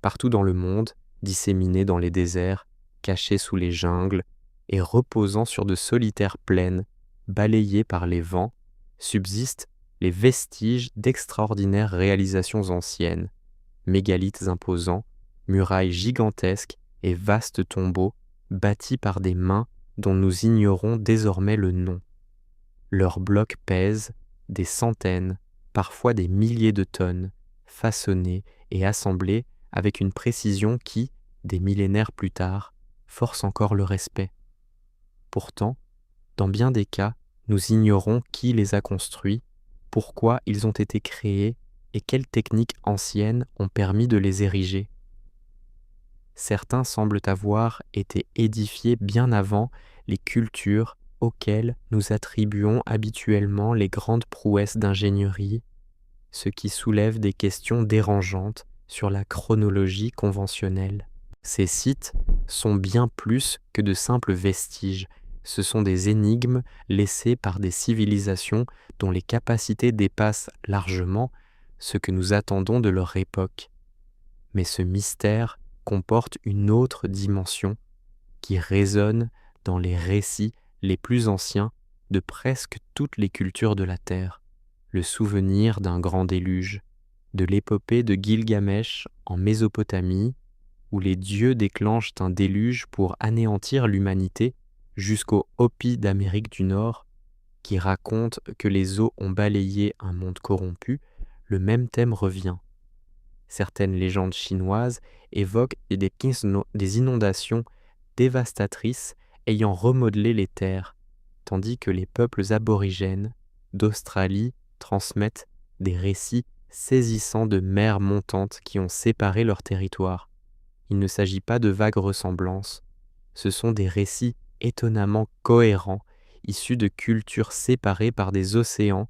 partout dans le monde, disséminés dans les déserts, cachés sous les jungles et reposant sur de solitaires plaines, balayées par les vents, subsistent les vestiges d'extraordinaires réalisations anciennes, mégalithes imposants, murailles gigantesques et vastes tombeaux bâtis par des mains dont nous ignorons désormais le nom. Leurs blocs pèsent des centaines, parfois des milliers de tonnes, façonnés et assemblés avec une précision qui, des millénaires plus tard, force encore le respect. Pourtant, dans bien des cas, nous ignorons qui les a construits, pourquoi ils ont été créés et quelles techniques anciennes ont permis de les ériger. Certains semblent avoir été édifiés bien avant les cultures auxquelles nous attribuons habituellement les grandes prouesses d'ingénierie, ce qui soulève des questions dérangeantes sur la chronologie conventionnelle. Ces sites sont bien plus que de simples vestiges, ce sont des énigmes laissées par des civilisations dont les capacités dépassent largement ce que nous attendons de leur époque. Mais ce mystère comporte une autre dimension qui résonne dans les récits les plus anciens de presque toutes les cultures de la Terre, le souvenir d'un grand déluge, de l'épopée de Gilgamesh en Mésopotamie, où les dieux déclenchent un déluge pour anéantir l'humanité, jusqu'aux Hopis d'Amérique du Nord, qui racontent que les eaux ont balayé un monde corrompu. Le même thème revient. Certaines légendes chinoises évoquent des inondations dévastatrices ayant remodelé les terres, tandis que les peuples aborigènes d'Australie transmettent des récits saisissants de mers montantes qui ont séparé leur territoire. Il ne s'agit pas de vagues ressemblances, ce sont des récits étonnamment cohérents, issus de cultures séparées par des océans,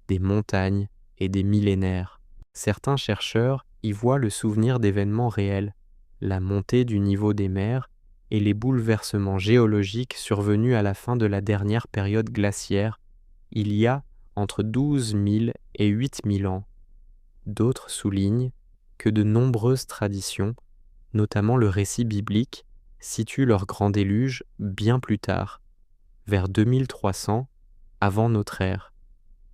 des montagnes et des millénaires. Certains chercheurs y voient le souvenir d'événements réels, la montée du niveau des mers et les bouleversements géologiques survenus à la fin de la dernière période glaciaire, il y a entre 12 000 et 8 000 ans. D'autres soulignent que de nombreuses traditions, notamment le récit biblique, situent leur grand déluge bien plus tard, vers 2300 avant notre ère.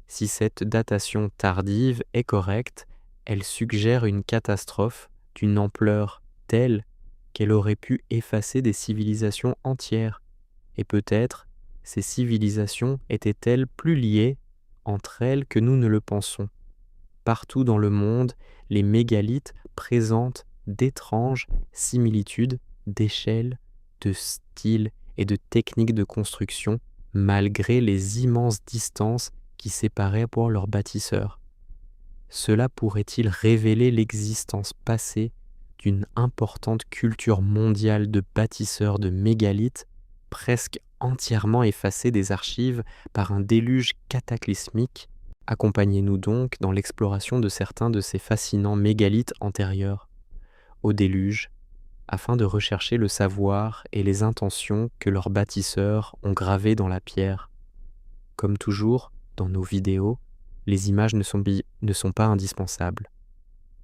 Si cette datation tardive est correcte, elle suggère une catastrophe d'une ampleur telle qu'elle aurait pu effacer des civilisations entières, et peut-être ces civilisations étaient-elles plus liées entre elles que nous ne le pensons. Partout dans le monde, les mégalithes présentent d'étranges similitudes d'échelle, de style et de techniques de construction, malgré les immenses distances qui séparaient pour leurs bâtisseurs. Cela pourrait-il révéler l'existence passée d'une importante culture mondiale de bâtisseurs de mégalithes, presque entièrement effacés des archives par un déluge cataclysmique? Accompagnez-nous donc dans l'exploration de certains de ces fascinants mégalithes antérieurs au déluge, afin de rechercher le savoir et les intentions que leurs bâtisseurs ont gravées dans la pierre. Comme toujours, dans nos vidéos, les images ne sont pas indispensables.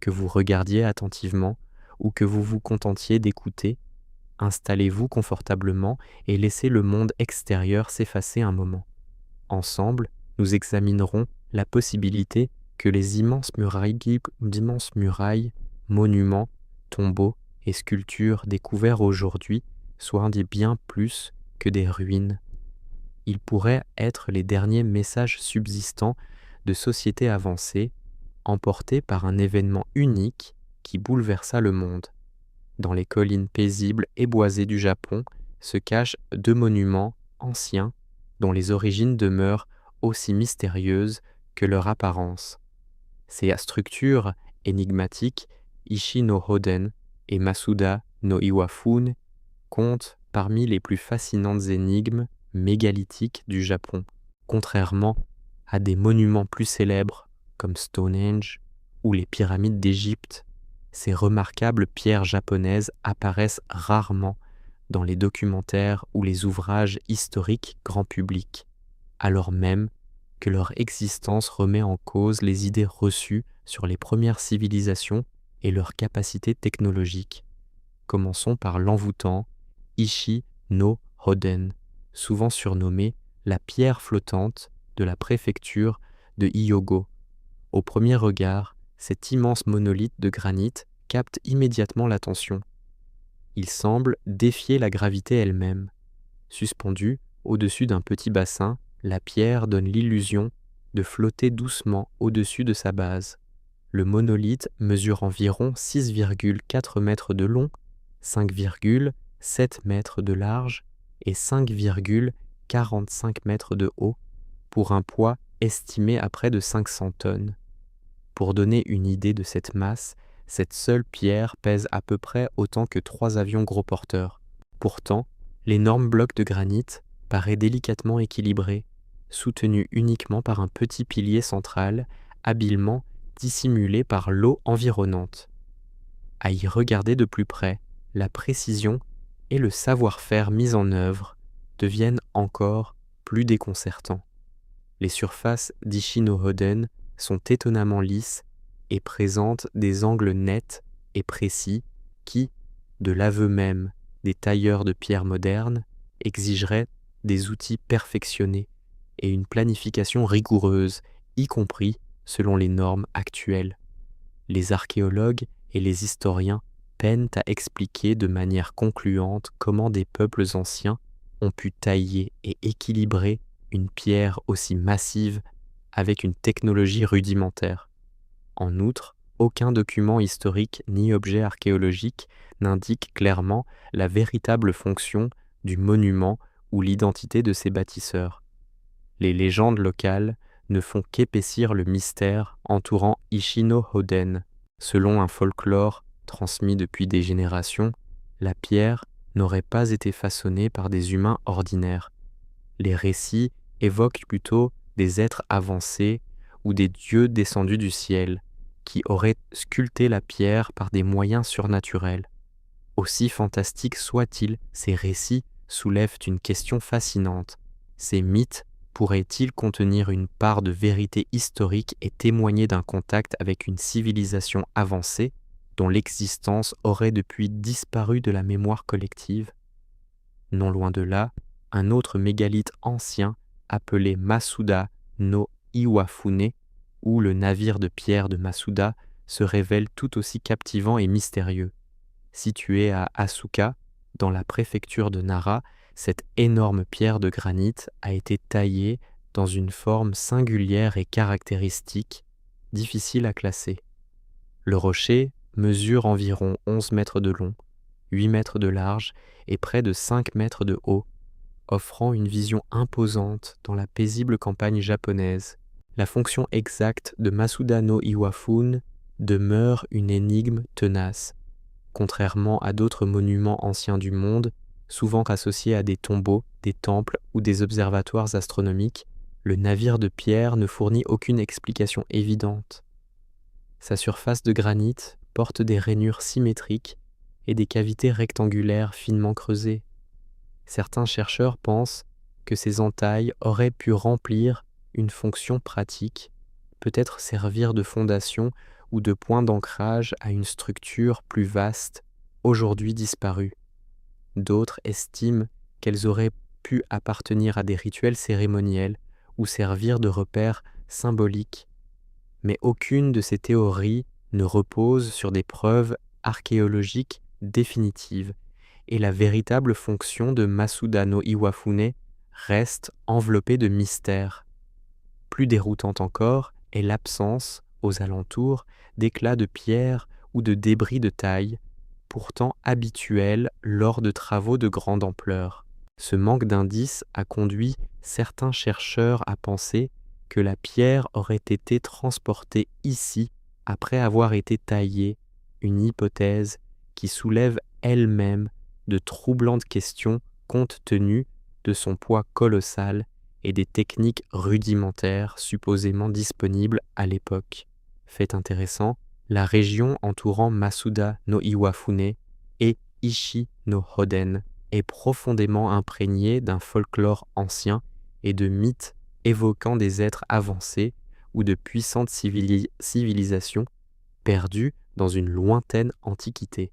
Que vous regardiez attentivement ou que vous vous contentiez d'écouter, installez-vous confortablement et laissez le monde extérieur s'effacer un moment. Ensemble, nous examinerons la possibilité que les immenses murailles, monuments, tombeaux et sculptures découverts aujourd'hui soient des bien plus que des ruines. Ils pourraient être les derniers messages subsistants de sociétés avancées, emportés par un événement unique qui bouleversa le monde. Dans les collines paisibles et boisées du Japon se cachent 2 monuments anciens dont les origines demeurent aussi mystérieuses que leur apparence. Ces structures énigmatiques, Ishi no Hoden et Masuda no Iwafune, comptent parmi les plus fascinantes énigmes mégalithiques du Japon, contrairement à des monuments plus célèbres comme Stonehenge ou les pyramides d'Égypte. Ces remarquables pierres japonaises apparaissent rarement dans les documentaires ou les ouvrages historiques grand public, alors même que leur existence remet en cause les idées reçues sur les premières civilisations et leurs capacités technologiques. Commençons par l'envoûtant Ishi no Hoden, souvent surnommé la pierre flottante de la préfecture de Hyogo. Au premier regard, cet immense monolithe de granit capte immédiatement l'attention. Il semble défier la gravité elle-même. Suspendue au-dessus d'un petit bassin, la pierre donne l'illusion de flotter doucement au-dessus de sa base. Le monolithe mesure environ 6,4 mètres de long, 5,7 mètres de large et 5,45 mètres de haut, pour un poids estimé à près de 500 tonnes. Pour donner une idée de cette masse, cette seule pierre pèse à peu près autant que 3 avions gros porteurs. Pourtant, l'énorme bloc de granit paraît délicatement équilibré, soutenu uniquement par un petit pilier central, habilement dissimulé par l'eau environnante. À y regarder de plus près, la précision et le savoir-faire mis en œuvre deviennent encore plus déconcertants. Les surfaces d'Ishi-no-Hoden sont étonnamment lisses et présentent des angles nets et précis qui, de l'aveu même des tailleurs de pierre modernes, exigeraient des outils perfectionnés et une planification rigoureuse, y compris selon les normes actuelles. Les archéologues et les historiens peinent à expliquer de manière concluante comment des peuples anciens ont pu tailler et équilibrer une pierre aussi massive avec une technologie rudimentaire. En outre, aucun document historique ni objet archéologique n'indique clairement la véritable fonction du monument ou l'identité de ses bâtisseurs. Les légendes locales ne font qu'épaissir le mystère entourant Ishi-no-Hoden. Selon un folklore transmis depuis des générations, la pierre n'aurait pas été façonnée par des humains ordinaires. Les récits évoquent plutôt des êtres avancés ou des dieux descendus du ciel, qui auraient sculpté la pierre par des moyens surnaturels. Aussi fantastiques soient-ils, ces récits soulèvent une question fascinante. Ces mythes pourraient-ils contenir une part de vérité historique et témoigner d'un contact avec une civilisation avancée dont l'existence aurait depuis disparu de la mémoire collective? Non loin de là, un autre mégalithe ancien appelé Masuda no Iwafune, ou le navire de pierre de Masuda, se révèle tout aussi captivant et mystérieux. Situé à Asuka, dans la préfecture de Nara, cette énorme pierre de granit a été taillée dans une forme singulière et caractéristique, difficile à classer. Le rocher mesure environ 11 mètres de long, 8 mètres de large et près de 5 mètres de haut, offrant une vision imposante dans la paisible campagne japonaise. La fonction exacte de Masuda no Iwafune demeure une énigme tenace. Contrairement à d'autres monuments anciens du monde, souvent associés à des tombeaux, des temples ou des observatoires astronomiques, le navire de pierre ne fournit aucune explication évidente. Sa surface de granit porte des rainures symétriques et des cavités rectangulaires finement creusées. Certains chercheurs pensent que ces entailles auraient pu remplir une fonction pratique, peut-être servir de fondation ou de point d'ancrage à une structure plus vaste, aujourd'hui disparue. D'autres estiment qu'elles auraient pu appartenir à des rituels cérémoniels ou servir de repères symboliques. Mais aucune de ces théories ne repose sur des preuves archéologiques définitives, et la véritable fonction de Masuda no Iwafune reste enveloppée de mystère. Plus déroutante encore est l'absence, aux alentours, d'éclats de pierre ou de débris de taille, pourtant habituels lors de travaux de grande ampleur. Ce manque d'indices a conduit certains chercheurs à penser que la pierre aurait été transportée ici après avoir été taillée, une hypothèse qui soulève elle-même de troublantes questions compte tenu de son poids colossal et des techniques rudimentaires supposément disponibles à l'époque. Fait intéressant, la région entourant Masuda no Iwafune et Ishi no Hoden est profondément imprégnée d'un folklore ancien et de mythes évoquant des êtres avancés ou de puissantes civilisations perdues dans une lointaine antiquité.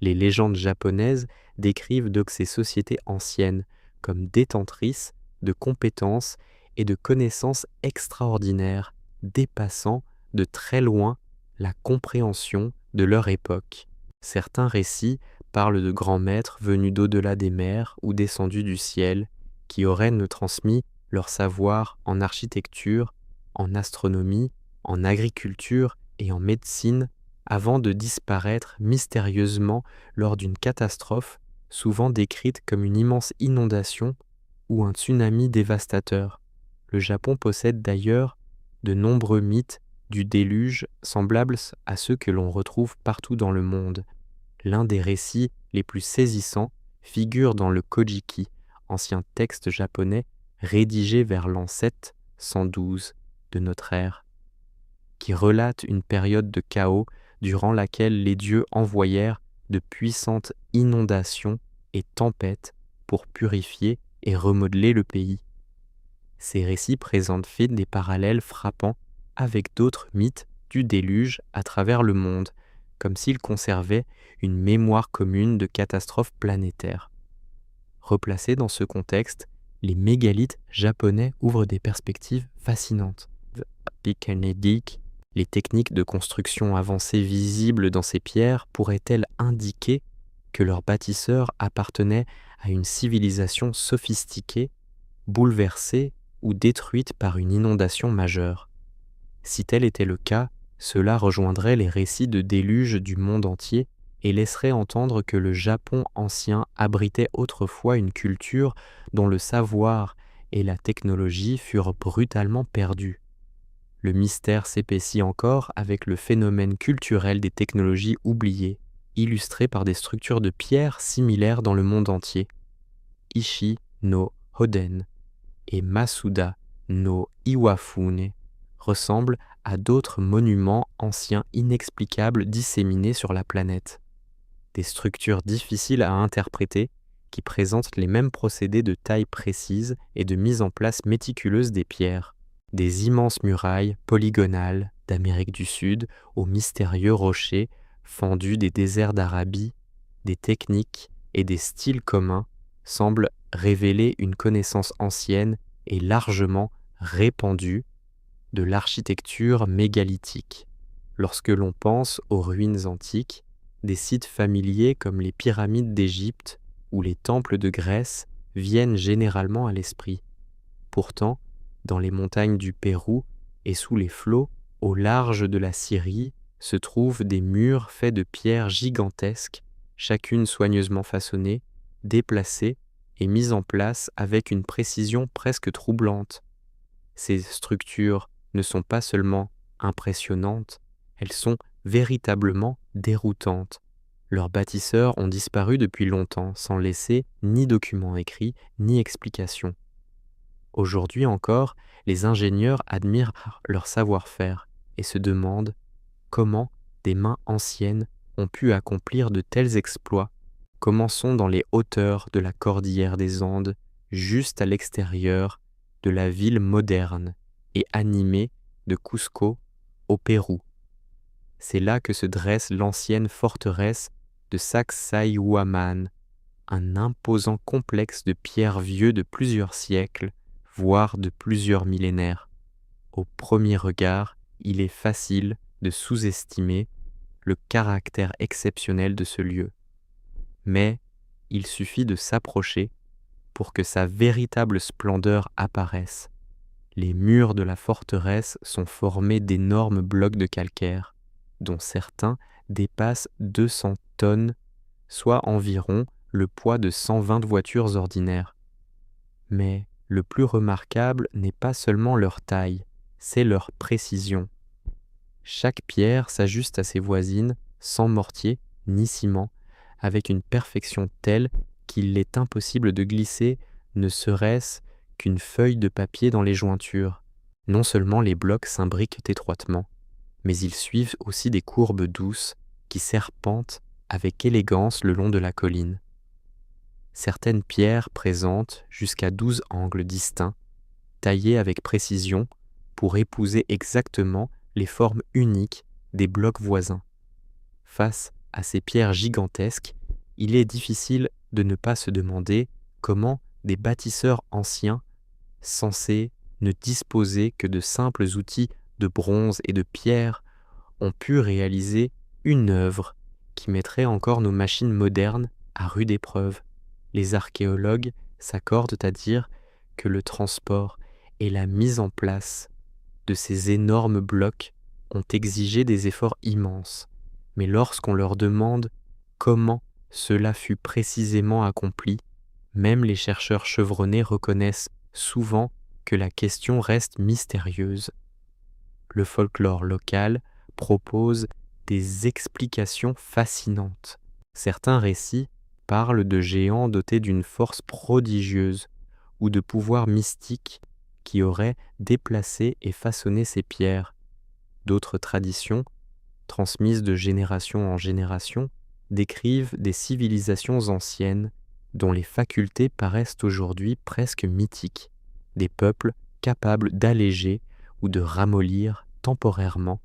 Les légendes japonaises décrivent donc ces sociétés anciennes comme détentrices de compétences et de connaissances extraordinaires, dépassant de très loin la compréhension de leur époque. Certains récits parlent de grands maîtres venus d'au-delà des mers ou descendus du ciel, qui auraient nous transmis leur savoir en architecture, en astronomie, en agriculture et en médecine avant de disparaître mystérieusement lors d'une catastrophe souvent décrite comme une immense inondation ou un tsunami dévastateur. Le Japon possède d'ailleurs de nombreux mythes du déluge semblables à ceux que l'on retrouve partout dans le monde. L'un des récits les plus saisissants figure dans le Kojiki, ancien texte japonais rédigé vers l'an 712 de notre ère, qui relate une période de chaos durant laquelle les dieux envoyèrent de puissantes inondations et tempêtes pour purifier et remodeler le pays. Ces récits présentent des parallèles frappants avec d'autres mythes du déluge à travers le monde, comme s'ils conservaient une mémoire commune de catastrophes planétaires. Replacés dans ce contexte, les mégalithes japonais ouvrent des perspectives fascinantes. Les techniques de construction avancées visibles dans ces pierres pourraient-elles indiquer que leurs bâtisseurs appartenaient à une civilisation sophistiquée, bouleversée ou détruite par une inondation majeure? Si tel était le cas, cela rejoindrait les récits de déluge du monde entier et laisserait entendre que le Japon ancien abritait autrefois une culture dont le savoir et la technologie furent brutalement perdus. Le mystère s'épaissit encore avec le phénomène culturel des technologies oubliées, illustré par des structures de pierre similaires dans le monde entier. Ishi no Hoden et Masuda no Iwafune ressemblent à d'autres monuments anciens inexplicables disséminés sur la planète. Des structures difficiles à interpréter qui présentent les mêmes procédés de taille précise et de mise en place méticuleuse des pierres. Des immenses murailles polygonales d'Amérique du Sud aux mystérieux rochers fendus des déserts d'Arabie, des techniques et des styles communs semblent révéler une connaissance ancienne et largement répandue de l'architecture mégalithique. Lorsque l'on pense aux ruines antiques, des sites familiers comme les pyramides d'Égypte ou les temples de Grèce viennent généralement à l'esprit. Pourtant, dans les montagnes du Pérou et sous les flots, au large de la Syrie, se trouvent des murs faits de pierres gigantesques, chacune soigneusement façonnée, déplacée et mise en place avec une précision presque troublante. Ces structures ne sont pas seulement impressionnantes, elles sont véritablement déroutantes. Leurs bâtisseurs ont disparu depuis longtemps sans laisser ni documents écrits ni explications. Aujourd'hui encore, les ingénieurs admirent leur savoir-faire et se demandent comment des mains anciennes ont pu accomplir de tels exploits. Commençons dans les hauteurs de la cordillère des Andes, juste à l'extérieur de la ville moderne et animée de Cusco au Pérou. C'est là que se dresse l'ancienne forteresse de Sacsayhuaman, un imposant complexe de pierres vieux de plusieurs siècles, voire de plusieurs millénaires. Au premier regard, il est facile de sous-estimer le caractère exceptionnel de ce lieu. Mais il suffit de s'approcher pour que sa véritable splendeur apparaisse. Les murs de la forteresse sont formés d'énormes blocs de calcaire, dont certains dépassent 200 tonnes, soit environ le poids de 120 voitures ordinaires. Mais le plus remarquable n'est pas seulement leur taille, c'est leur précision. Chaque pierre s'ajuste à ses voisines sans mortier ni ciment, avec une perfection telle qu'il est impossible de glisser ne serait-ce qu'une feuille de papier dans les jointures. Non seulement les blocs s'imbriquent étroitement, mais ils suivent aussi des courbes douces qui serpentent avec élégance le long de la colline. Certaines pierres présentent jusqu'à 12 angles distincts, taillés avec précision pour épouser exactement les formes uniques des blocs voisins. face à ces pierres gigantesques, il est difficile de ne pas se demander comment des bâtisseurs anciens, censés ne disposer que de simples outils de bronze et de pierre, ont pu réaliser une œuvre qui mettrait encore nos machines modernes à rude épreuve. Les archéologues s'accordent à dire que le transport et la mise en place de ces énormes blocs ont exigé des efforts immenses. Mais lorsqu'on leur demande comment cela fut précisément accompli, même les chercheurs chevronnés reconnaissent souvent que la question reste mystérieuse. Le folklore local propose des explications fascinantes. Certains récits parlent de géants dotés d'une force prodigieuse ou de pouvoirs mystiques qui auraient déplacé et façonné ces pierres. D'autres traditions, transmises de génération en génération, décrivent des civilisations anciennes dont les facultés paraissent aujourd'hui presque mythiques, des peuples capables d'alléger ou de ramollir temporairement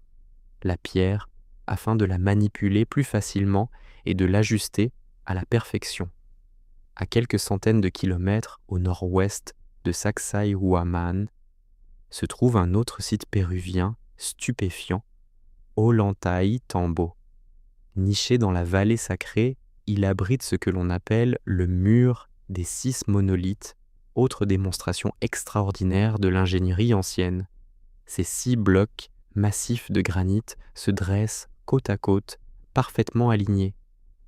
la pierre afin de la manipuler plus facilement et de l'ajuster à la perfection. À quelques centaines de kilomètres au nord-ouest de Sacsayhuaman se trouve un autre site péruvien stupéfiant, Ollantaytambo. Niché dans la vallée sacrée, il abrite ce que l'on appelle le mur des 6 monolithes, autre démonstration extraordinaire de l'ingénierie ancienne. Ces 6 blocs massifs de granit se dressent côte à côte, parfaitement alignés.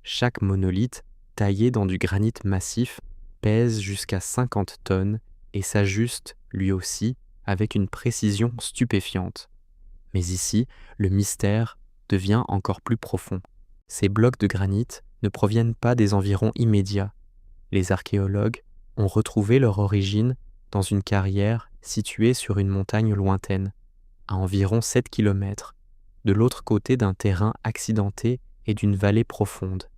Chaque monolithe, taillé dans du granit massif, pèse jusqu'à 50 tonnes et s'ajuste, lui aussi, avec une précision stupéfiante. Mais ici, le mystère devient encore plus profond. Ces blocs de granit ne proviennent pas des environs immédiats. Les archéologues ont retrouvé leur origine dans une carrière située sur une montagne lointaine, à environ 7 km, de l'autre côté d'un terrain accidenté et d'une vallée profonde.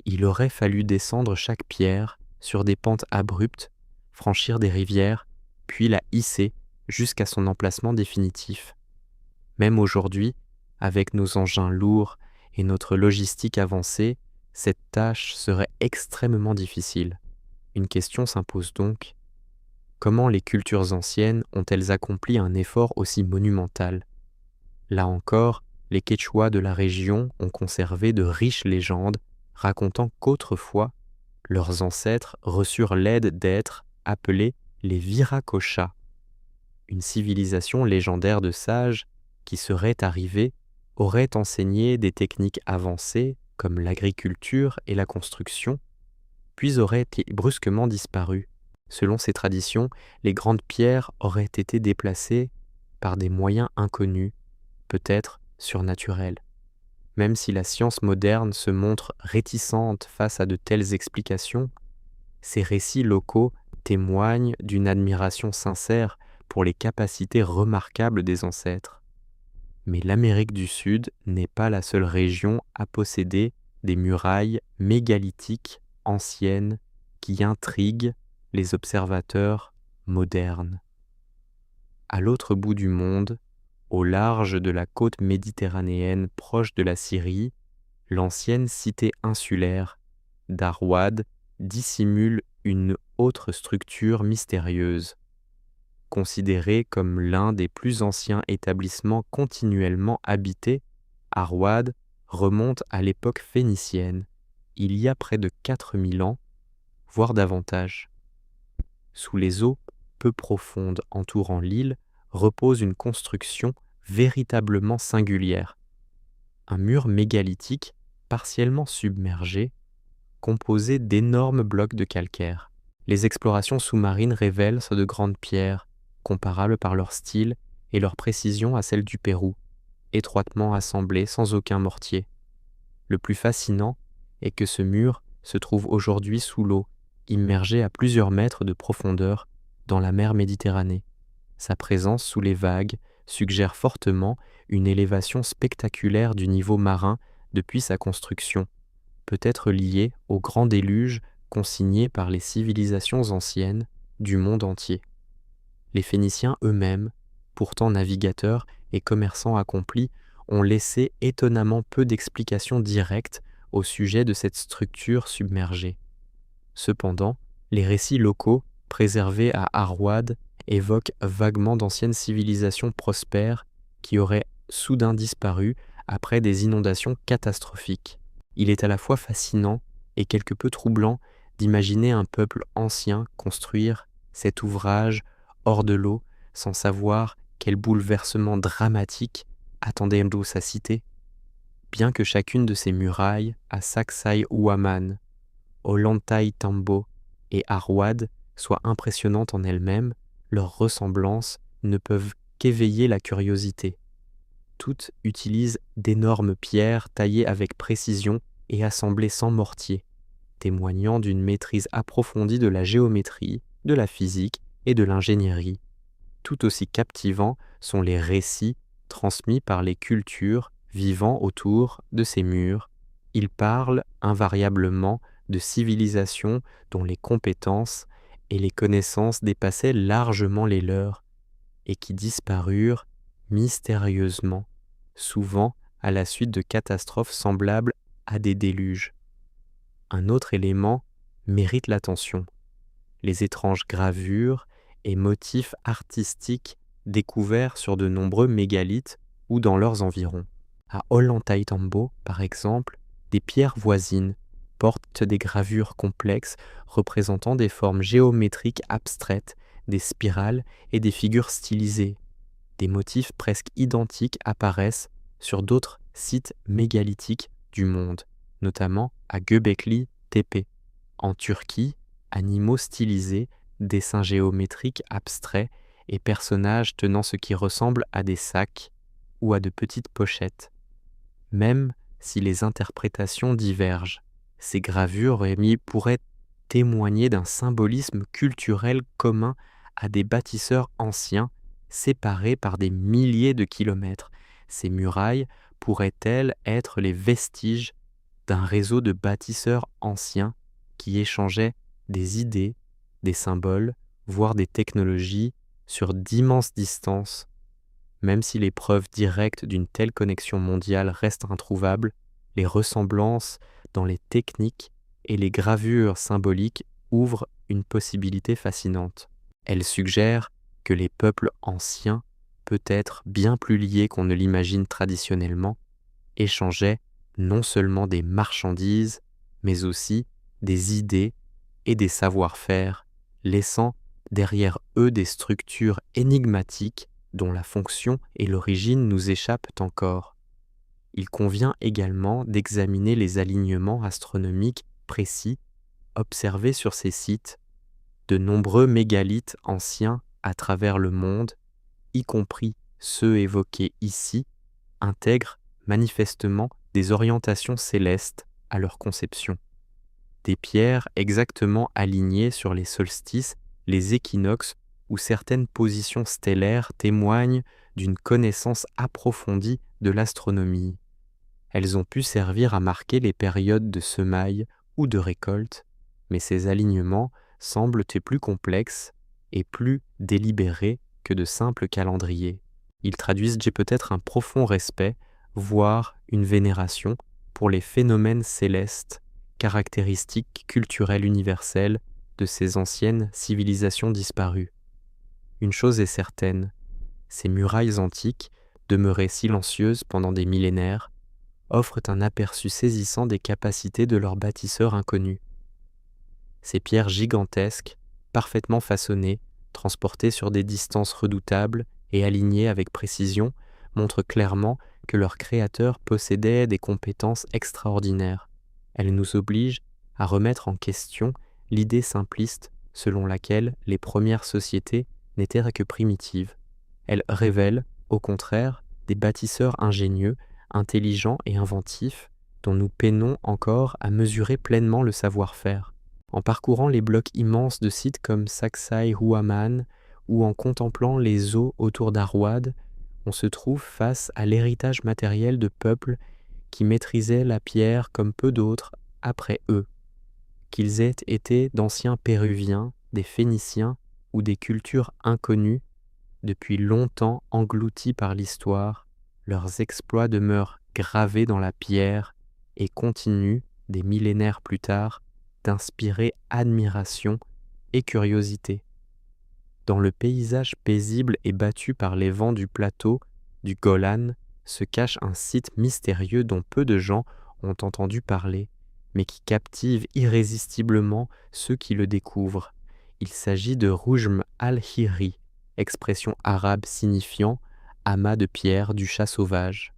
Il aurait fallu descendre chaque pierre sur des pentes abruptes, franchir des rivières, puis la hisser jusqu'à son emplacement définitif. Même aujourd'hui, avec nos engins lourds et notre logistique avancée, cette tâche serait extrêmement difficile. Une question s'impose donc. Comment les cultures anciennes ont-elles accompli un effort aussi monumental? Là encore, les Quechua de la région ont conservé de riches légendes racontant qu'autrefois, leurs ancêtres reçurent l'aide d'êtres appelés les Viracocha, une civilisation légendaire de sages qui serait arrivée aurait enseigné des techniques avancées comme l'agriculture et la construction, puis aurait brusquement disparu. Selon ces traditions, les grandes pierres auraient été déplacées par des moyens inconnus, peut-être surnaturels. Même si la science moderne se montre réticente face à de telles explications, ces récits locaux témoignent d'une admiration sincère pour les capacités remarquables des ancêtres. Mais l'Amérique du Sud n'est pas la seule région à posséder des murailles mégalithiques anciennes qui intriguent les observateurs modernes. À l'autre bout du monde, au large de la côte méditerranéenne proche de la Syrie, l'ancienne cité insulaire d'Arwad dissimule une autre structure mystérieuse. Considéré comme l'un des plus anciens établissements continuellement habités, Arwad remonte à l'époque phénicienne, il y a près de 4000 ans, voire davantage. Sous les eaux peu profondes entourant l'île repose une construction véritablement singulière. Un mur mégalithique partiellement submergé, composé d'énormes blocs de calcaire. Les explorations sous-marines révèlent de grandes pierres, comparables par leur style et leur précision à celles du Pérou, étroitement assemblées sans aucun mortier. Le plus fascinant est que ce mur se trouve aujourd'hui sous l'eau, immergé à plusieurs mètres de profondeur dans la mer Méditerranée. Sa présence sous les vagues suggère fortement une élévation spectaculaire du niveau marin depuis sa construction, peut-être liée au grand déluge consigné par les civilisations anciennes du monde entier. Les Phéniciens eux-mêmes, pourtant navigateurs et commerçants accomplis, ont laissé étonnamment peu d'explications directes au sujet de cette structure submergée. Cependant, les récits locaux, préservés à Harwad, évoquent vaguement d'anciennes civilisations prospères qui auraient soudain disparu après des inondations catastrophiques. Il est à la fois fascinant et quelque peu troublant d'imaginer un peuple ancien construire cet ouvrage hors de l'eau sans savoir quel bouleversement dramatique attendait d'eau sa cité. Bien que chacune de ces murailles, à Sacsayhuaman, Ollantaytambo et Harwad, soit impressionnante en elle-même, leurs ressemblances ne peuvent qu'éveiller la curiosité. Toutes utilisent d'énormes pierres taillées avec précision et assemblées sans mortier, témoignant d'une maîtrise approfondie de la géométrie, de la physique et de l'ingénierie. Tout aussi captivants sont les récits transmis par les cultures vivant autour de ces murs. Ils parlent invariablement de civilisations dont les compétences et les connaissances dépassaient largement les leurs et qui disparurent mystérieusement, souvent à la suite de catastrophes semblables à des déluges. Un autre élément mérite l'attention: les étranges gravures et motifs artistiques découverts sur de nombreux mégalithes ou dans leurs environs. À Ollantaytambo, par exemple, des pierres voisines portent des gravures complexes représentant des formes géométriques abstraites, des spirales et des figures stylisées. Des motifs presque identiques apparaissent sur d'autres sites mégalithiques du monde, notamment à Göbekli Tepe. En Turquie, animaux stylisés, dessins géométriques abstraits et personnages tenant ce qui ressemble à des sacs ou à de petites pochettes. Même si les interprétations divergent, ces gravures pourraient témoigner d'un symbolisme culturel commun à des bâtisseurs anciens séparés par des milliers de kilomètres. Ces murailles pourraient-elles être les vestiges d'un réseau de bâtisseurs anciens qui échangeaient des idées, des symboles, voire des technologies sur d'immenses distances? Même si les preuves directes d'une telle connexion mondiale restent introuvables, les ressemblances dans les techniques et les gravures symboliques ouvrent une possibilité fascinante. Elles suggèrent que les peuples anciens, peut-être bien plus liés qu'on ne l'imagine traditionnellement, échangeaient non seulement des marchandises, mais aussi des idées et des savoir-faire, laissant derrière eux des structures énigmatiques dont la fonction et l'origine nous échappent encore. Il convient également d'examiner les alignements astronomiques précis observés sur ces sites. De nombreux mégalithes anciens à travers le monde, y compris ceux évoqués ici, intègrent manifestement des orientations célestes à leur conception. Des pierres exactement alignées sur les solstices, les équinoxes ou certaines positions stellaires témoignent d'une connaissance approfondie de l'astronomie. Elles ont pu servir à marquer les périodes de semailles ou de récolte, mais ces alignements semblent plus complexes et plus délibérés que de simples calendriers. Ils traduisent peut-être un profond respect, voire une vénération pour les phénomènes célestes, caractéristiques culturelles universelles de ces anciennes civilisations disparues. Une chose est certaine, ces murailles antiques, demeurées silencieuses pendant des millénaires, offrent un aperçu saisissant des capacités de leurs bâtisseurs inconnus. Ces pierres gigantesques, parfaitement façonnées, transportées sur des distances redoutables et alignées avec précision, montrent clairement que leurs créateurs possédaient des compétences extraordinaires. Elles nous obligent à remettre en question l'idée simpliste selon laquelle les premières sociétés n'étaient que primitives. Elles révèlent, au contraire, des bâtisseurs ingénieux, intelligents et inventifs, dont nous peinons encore à mesurer pleinement le savoir-faire. En parcourant les blocs immenses de sites comme Sacsayhuaman ou en contemplant les eaux autour d'Harwad, on se trouve face à l'héritage matériel de peuples qui maîtrisaient la pierre comme peu d'autres après eux. Qu'ils aient été d'anciens Péruviens, des Phéniciens ou des cultures inconnues, depuis longtemps englouties par l'histoire, leurs exploits demeurent gravés dans la pierre et continuent, des millénaires plus tard, d'inspirer admiration et curiosité. Dans le paysage paisible et battu par les vents du plateau du Golan se cache un site mystérieux dont peu de gens ont entendu parler, mais qui captive irrésistiblement ceux qui le découvrent. Il s'agit de Roujm al-Hiri, expression arabe signifiant amas de pierre du chat sauvage.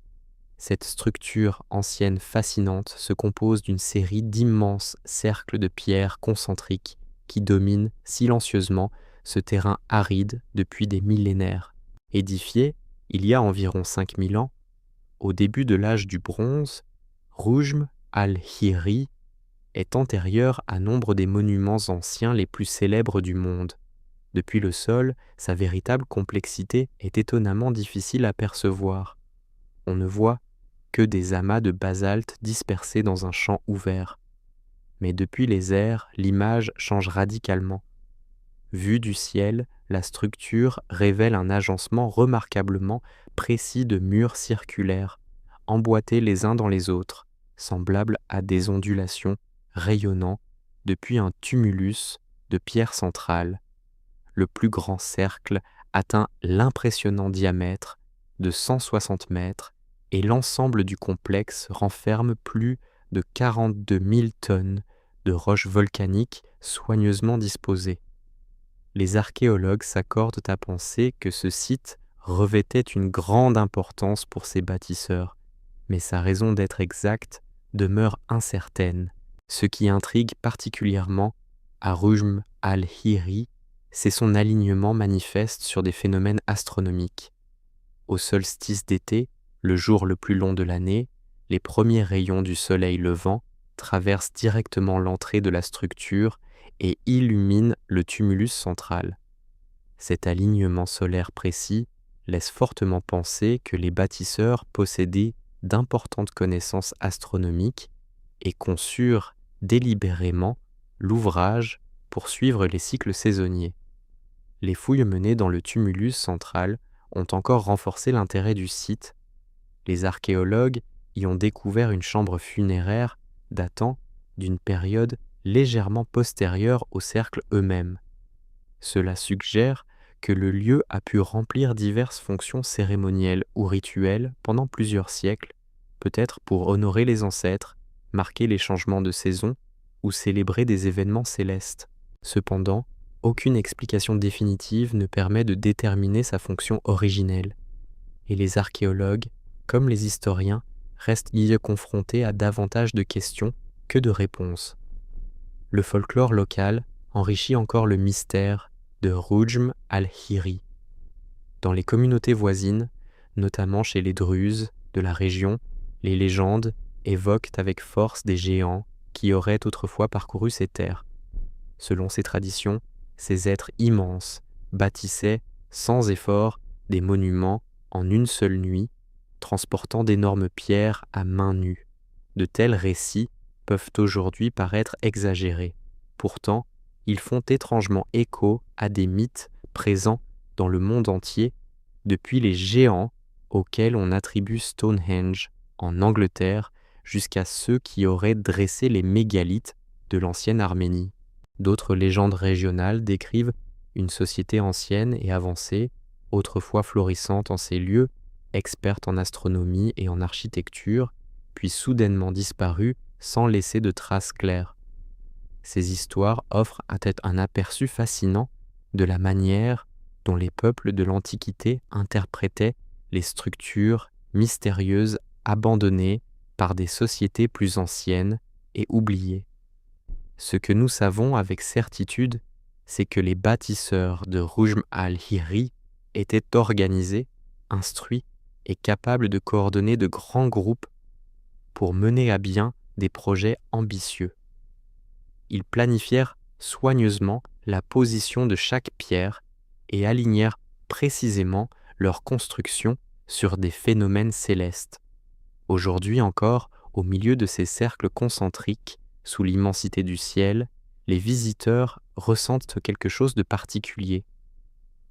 Cette structure ancienne fascinante se compose d'une série d'immenses cercles de pierres concentriques qui dominent silencieusement ce terrain aride depuis des millénaires. Édifié il y a environ 5000 ans, au début de l'âge du bronze, Roujm al-Hiri est antérieur à nombre des monuments anciens les plus célèbres du monde. Depuis le sol, sa véritable complexité est étonnamment difficile à percevoir. On ne voit que des amas de basalte dispersés dans un champ ouvert. Mais depuis les airs, l'image change radicalement. Vue du ciel, la structure révèle un agencement remarquablement précis de murs circulaires, emboîtés les uns dans les autres, semblables à des ondulations rayonnant depuis un tumulus de pierre centrale. Le plus grand cercle atteint l'impressionnant diamètre de 160 mètres et l'ensemble du complexe renferme plus de 42 000 tonnes de roches volcaniques soigneusement disposées. Les archéologues s'accordent à penser que ce site revêtait une grande importance pour ses bâtisseurs, mais sa raison d'être exacte demeure incertaine. Ce qui intrigue particulièrement à Roujm al-Hiri, c'est son alignement manifeste sur des phénomènes astronomiques. Au solstice d'été, le jour le plus long de l'année, les premiers rayons du soleil levant traversent directement l'entrée de la structure et illuminent le tumulus central. Cet alignement solaire précis laisse fortement penser que les bâtisseurs possédaient d'importantes connaissances astronomiques et conçurent délibérément l'ouvrage pour suivre les cycles saisonniers. Les fouilles menées dans le tumulus central ont encore renforcé l'intérêt du site. Les archéologues y ont découvert une chambre funéraire datant d'une période légèrement postérieure aux cercles eux-mêmes. Cela suggère que le lieu a pu remplir diverses fonctions cérémonielles ou rituelles pendant plusieurs siècles, peut-être pour honorer les ancêtres, marquer les changements de saison ou célébrer des événements célestes. Cependant, aucune explication définitive ne permet de déterminer sa fonction originelle, et les archéologues, comme les historiens, restent y confrontés à davantage de questions que de réponses. Le folklore local enrichit encore le mystère de Roujm al-Hiri. Dans les communautés voisines, notamment chez les Druzes de la région, les légendes évoquent avec force des géants qui auraient autrefois parcouru ces terres. Selon ces traditions, ces êtres immenses bâtissaient sans effort des monuments en une seule nuit, transportant d'énormes pierres à main nue. De tels récits peuvent aujourd'hui paraître exagérés. Pourtant, ils font étrangement écho à des mythes présents dans le monde entier, depuis les géants auxquels on attribue Stonehenge en Angleterre jusqu'à ceux qui auraient dressé les mégalithes de l'ancienne Arménie. D'autres légendes régionales décrivent une société ancienne et avancée, autrefois florissante en ces lieux, experte en astronomie et en architecture, puis soudainement disparue sans laisser de traces claires. Ces histoires offrent un aperçu fascinant de la manière dont les peuples de l'Antiquité interprétaient les structures mystérieuses abandonnées par des sociétés plus anciennes et oubliées. Ce que nous savons avec certitude, c'est que les bâtisseurs de Roujm al-Hiri étaient organisés, instruits et capables de coordonner de grands groupes pour mener à bien des projets ambitieux. Ils planifièrent soigneusement la position de chaque pierre et alignèrent précisément leur construction sur des phénomènes célestes. Aujourd'hui encore, au milieu de ces cercles concentriques, sous l'immensité du ciel, les visiteurs ressentent quelque chose de particulier,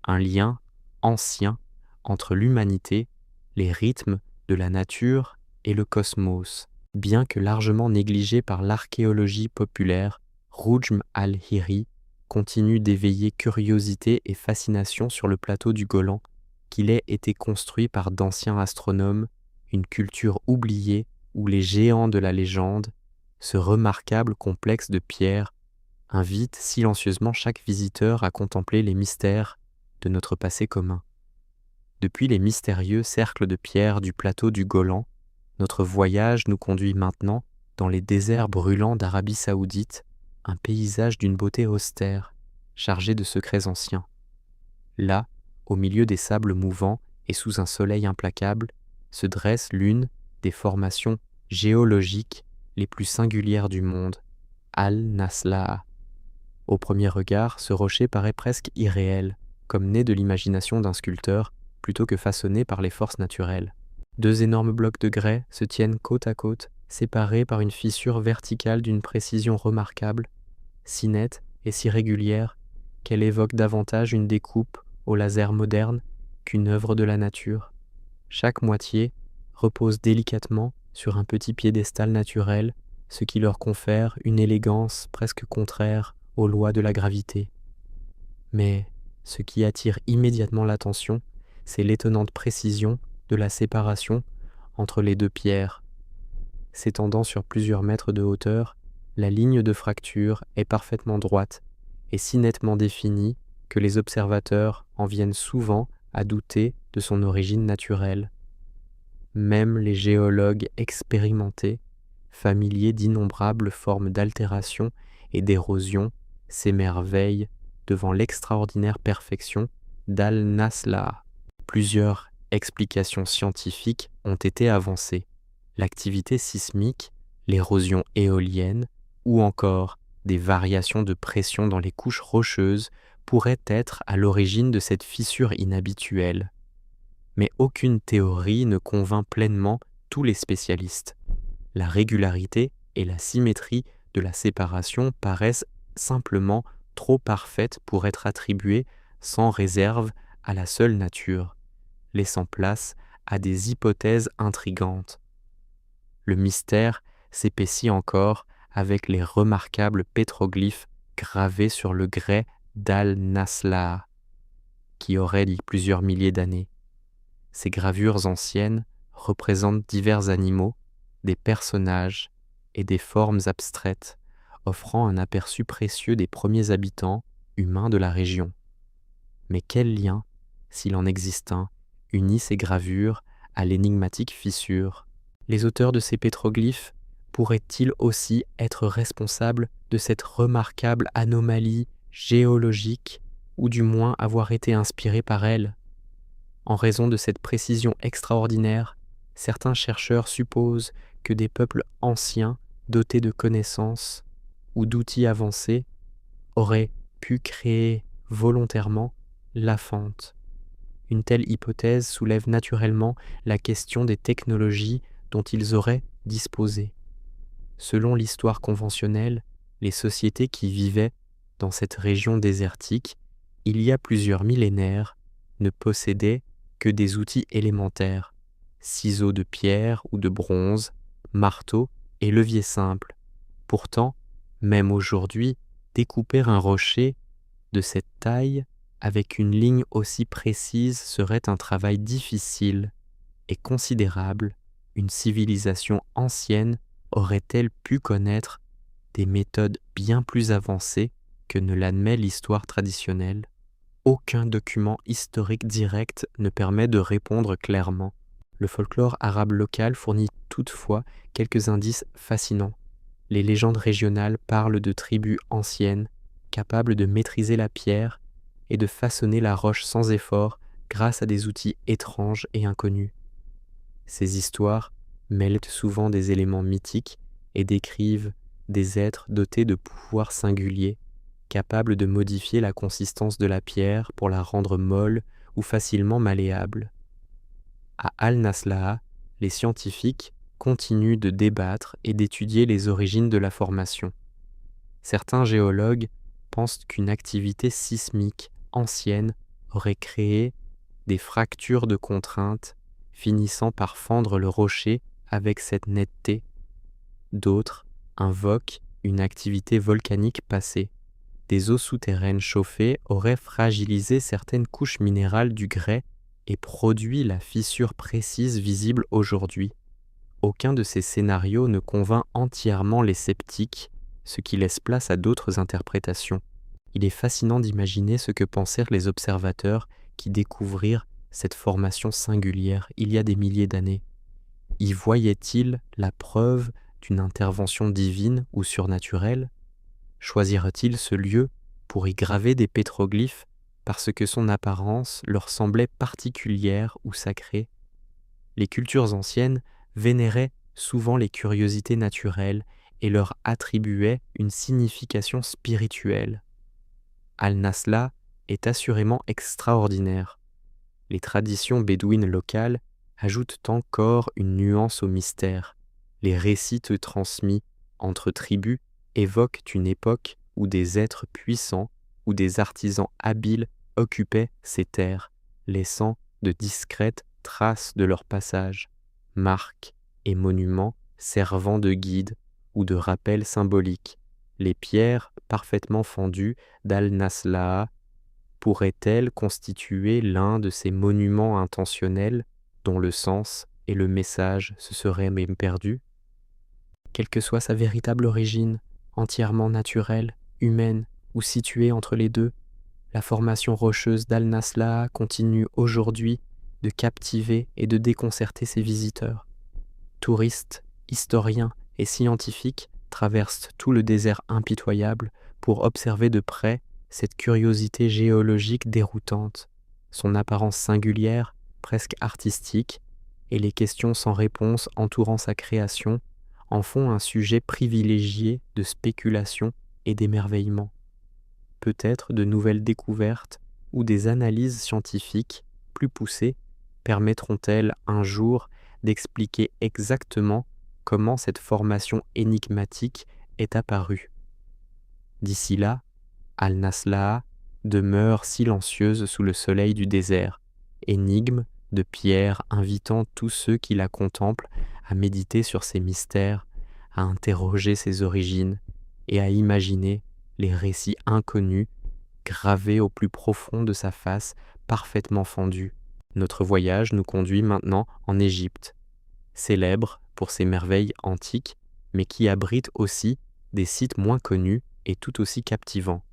un lien ancien entre l'humanité, les rythmes de la nature et le cosmos. Bien que largement négligé par l'archéologie populaire, Rujm al-Hiri continue d'éveiller curiosité et fascination sur le plateau du Golan, qu'il ait été construit par d'anciens astronomes, une culture oubliée où les géants de la légende, ce remarquable complexe de pierres, invite silencieusement chaque visiteur à contempler les mystères de notre passé commun. Depuis les mystérieux cercles de pierre du plateau du Golan, notre voyage nous conduit maintenant dans les déserts brûlants d'Arabie Saoudite, un paysage d'une beauté austère, chargé de secrets anciens. Là, au milieu des sables mouvants et sous un soleil implacable, se dresse l'une des formations géologiques les plus singulières du monde, Al-Nasla'a. Au premier regard, ce rocher paraît presque irréel, comme né de l'imagination d'un sculpteur, plutôt que façonné par les forces naturelles. Deux énormes blocs de grès se tiennent côte à côte, séparés par une fissure verticale d'une précision remarquable, si nette et si régulière qu'elle évoque davantage une découpe au laser moderne qu'une œuvre de la nature. Chaque moitié repose délicatement sur un petit piédestal naturel, ce qui leur confère une élégance presque contraire aux lois de la gravité. Mais ce qui attire immédiatement l'attention, c'est l'étonnante précision de la séparation entre les deux pierres. S'étendant sur plusieurs mètres de hauteur, la ligne de fracture est parfaitement droite et si nettement définie que les observateurs en viennent souvent à douter de son origine naturelle. Même les géologues expérimentés, familiers d'innombrables formes d'altération et d'érosion, s'émerveillent devant l'extraordinaire perfection d'Al-Nasla'a. Plusieurs explications scientifiques ont été avancées. L'activité sismique, l'érosion éolienne ou encore des variations de pression dans les couches rocheuses pourraient être à l'origine de cette fissure inhabituelle. Mais aucune théorie ne convainc pleinement tous les spécialistes. La régularité et la symétrie de la séparation paraissent simplement trop parfaites pour être attribuées sans réserve à la seule nature, laissant place à des hypothèses intrigantes. Le mystère s'épaissit encore avec les remarquables pétroglyphes gravés sur le grès d'Al-Nasla'a, qui aurait dit plusieurs milliers d'années. Ces gravures anciennes représentent divers animaux, des personnages et des formes abstraites, offrant un aperçu précieux des premiers habitants humains de la région. Mais quel lien, s'il en existe un, unit ces gravures à l'énigmatique fissure? Les auteurs de ces pétroglyphes pourraient-ils aussi être responsables de cette remarquable anomalie géologique, ou du moins avoir été inspirés par elle? En raison de cette précision extraordinaire, certains chercheurs supposent que des peuples anciens, dotés de connaissances ou d'outils avancés, auraient pu créer volontairement la fente. Une telle hypothèse soulève naturellement la question des technologies dont ils auraient disposé. Selon l'histoire conventionnelle, les sociétés qui vivaient dans cette région désertique, il y a plusieurs millénaires, ne possédaient que des outils élémentaires, ciseaux de pierre ou de bronze, marteau et levier simple. Pourtant, même aujourd'hui, découper un rocher de cette taille avec une ligne aussi précise serait un travail difficile et considérable. Une civilisation ancienne aurait-elle pu connaître des méthodes bien plus avancées que ne l'admet l'histoire traditionnelle? Aucun document historique direct ne permet de répondre clairement. Le folklore arabe local fournit toutefois quelques indices fascinants. Les légendes régionales parlent de tribus anciennes, capables de maîtriser la pierre et de façonner la roche sans effort grâce à des outils étranges et inconnus. Ces histoires mêlent souvent des éléments mythiques et décrivent des êtres dotés de pouvoirs singuliers, capables de modifier la consistance de la pierre pour la rendre molle ou facilement malléable. À Al-Nasla'a, les scientifiques continuent de débattre et d'étudier les origines de la formation. Certains géologues pensent qu'une activité sismique ancienne aurait créé des fractures de contraintes finissant par fendre le rocher avec cette netteté. D'autres invoquent une activité volcanique passée. Des eaux souterraines chauffées auraient fragilisé certaines couches minérales du grès et produit la fissure précise visible aujourd'hui. Aucun de ces scénarios ne convainc entièrement les sceptiques, ce qui laisse place à d'autres interprétations. Il est fascinant d'imaginer ce que pensèrent les observateurs qui découvrirent cette formation singulière il y a des milliers d'années. Y voyaient-ils la preuve d'une intervention divine ou surnaturelle? Choisirent-ils ce lieu pour y graver des pétroglyphes parce que son apparence leur semblait particulière ou sacrée? Les cultures anciennes vénéraient souvent les curiosités naturelles et leur attribuaient une signification spirituelle. Al-Nasla est assurément extraordinaire. Les traditions bédouines locales ajoutent encore une nuance au mystère. Les récits transmis entre tribus évoquent une époque où des êtres puissants ou des artisans habiles occupaient ces terres, laissant de discrètes traces de leur passage, marques et monuments servant de guide ou de rappel symbolique. Les pierres parfaitement fendues d'Al-Nasla'a pourraient-elles constituer l'un de ces monuments intentionnels dont le sens et le message se seraient même perdus? Quelle que soit sa véritable origine, entièrement naturelle, humaine ou située entre les deux, la formation rocheuse d'Al-Nasla'a continue aujourd'hui de captiver et de déconcerter ses visiteurs. Touristes, historiens et scientifiques traversent tout le désert impitoyable pour observer de près cette curiosité géologique déroutante, son apparence singulière, presque artistique, et les questions sans réponse entourant sa création en font un sujet privilégié de spéculation et d'émerveillement. Peut-être de nouvelles découvertes ou des analyses scientifiques plus poussées permettront-elles un jour d'expliquer exactement comment cette formation énigmatique est apparue. D'ici là, Al-Nasla'a demeure silencieuse sous le soleil du désert, énigme de pierre invitant tous ceux qui la contemplent à méditer sur ses mystères, à interroger ses origines et à imaginer les récits inconnus gravés au plus profond de sa face parfaitement fendue. Notre voyage nous conduit maintenant en Égypte, célèbre pour ses merveilles antiques, mais qui abrite aussi des sites moins connus et tout aussi captivants.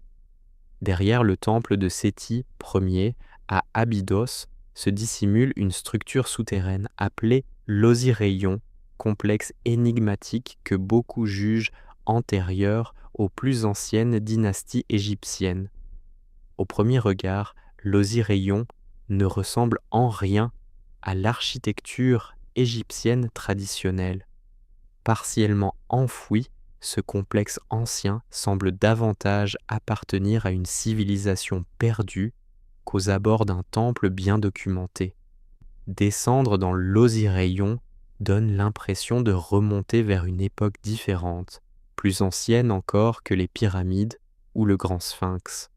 Derrière le temple de Séti Ier à Abydos se dissimule une structure souterraine appelée l'Osiraion, complexe énigmatique que beaucoup jugent antérieur aux plus anciennes dynasties égyptiennes. Au premier regard, l'Osiraion ne ressemble en rien à l'architecture égyptienne traditionnelle. Partiellement enfoui, ce complexe ancien semble davantage appartenir à une civilisation perdue qu'aux abords d'un temple bien documenté. Descendre dans l'Osiraion donne l'impression de remonter vers une époque différente, plus ancienne encore que les pyramides ou le grand sphinx.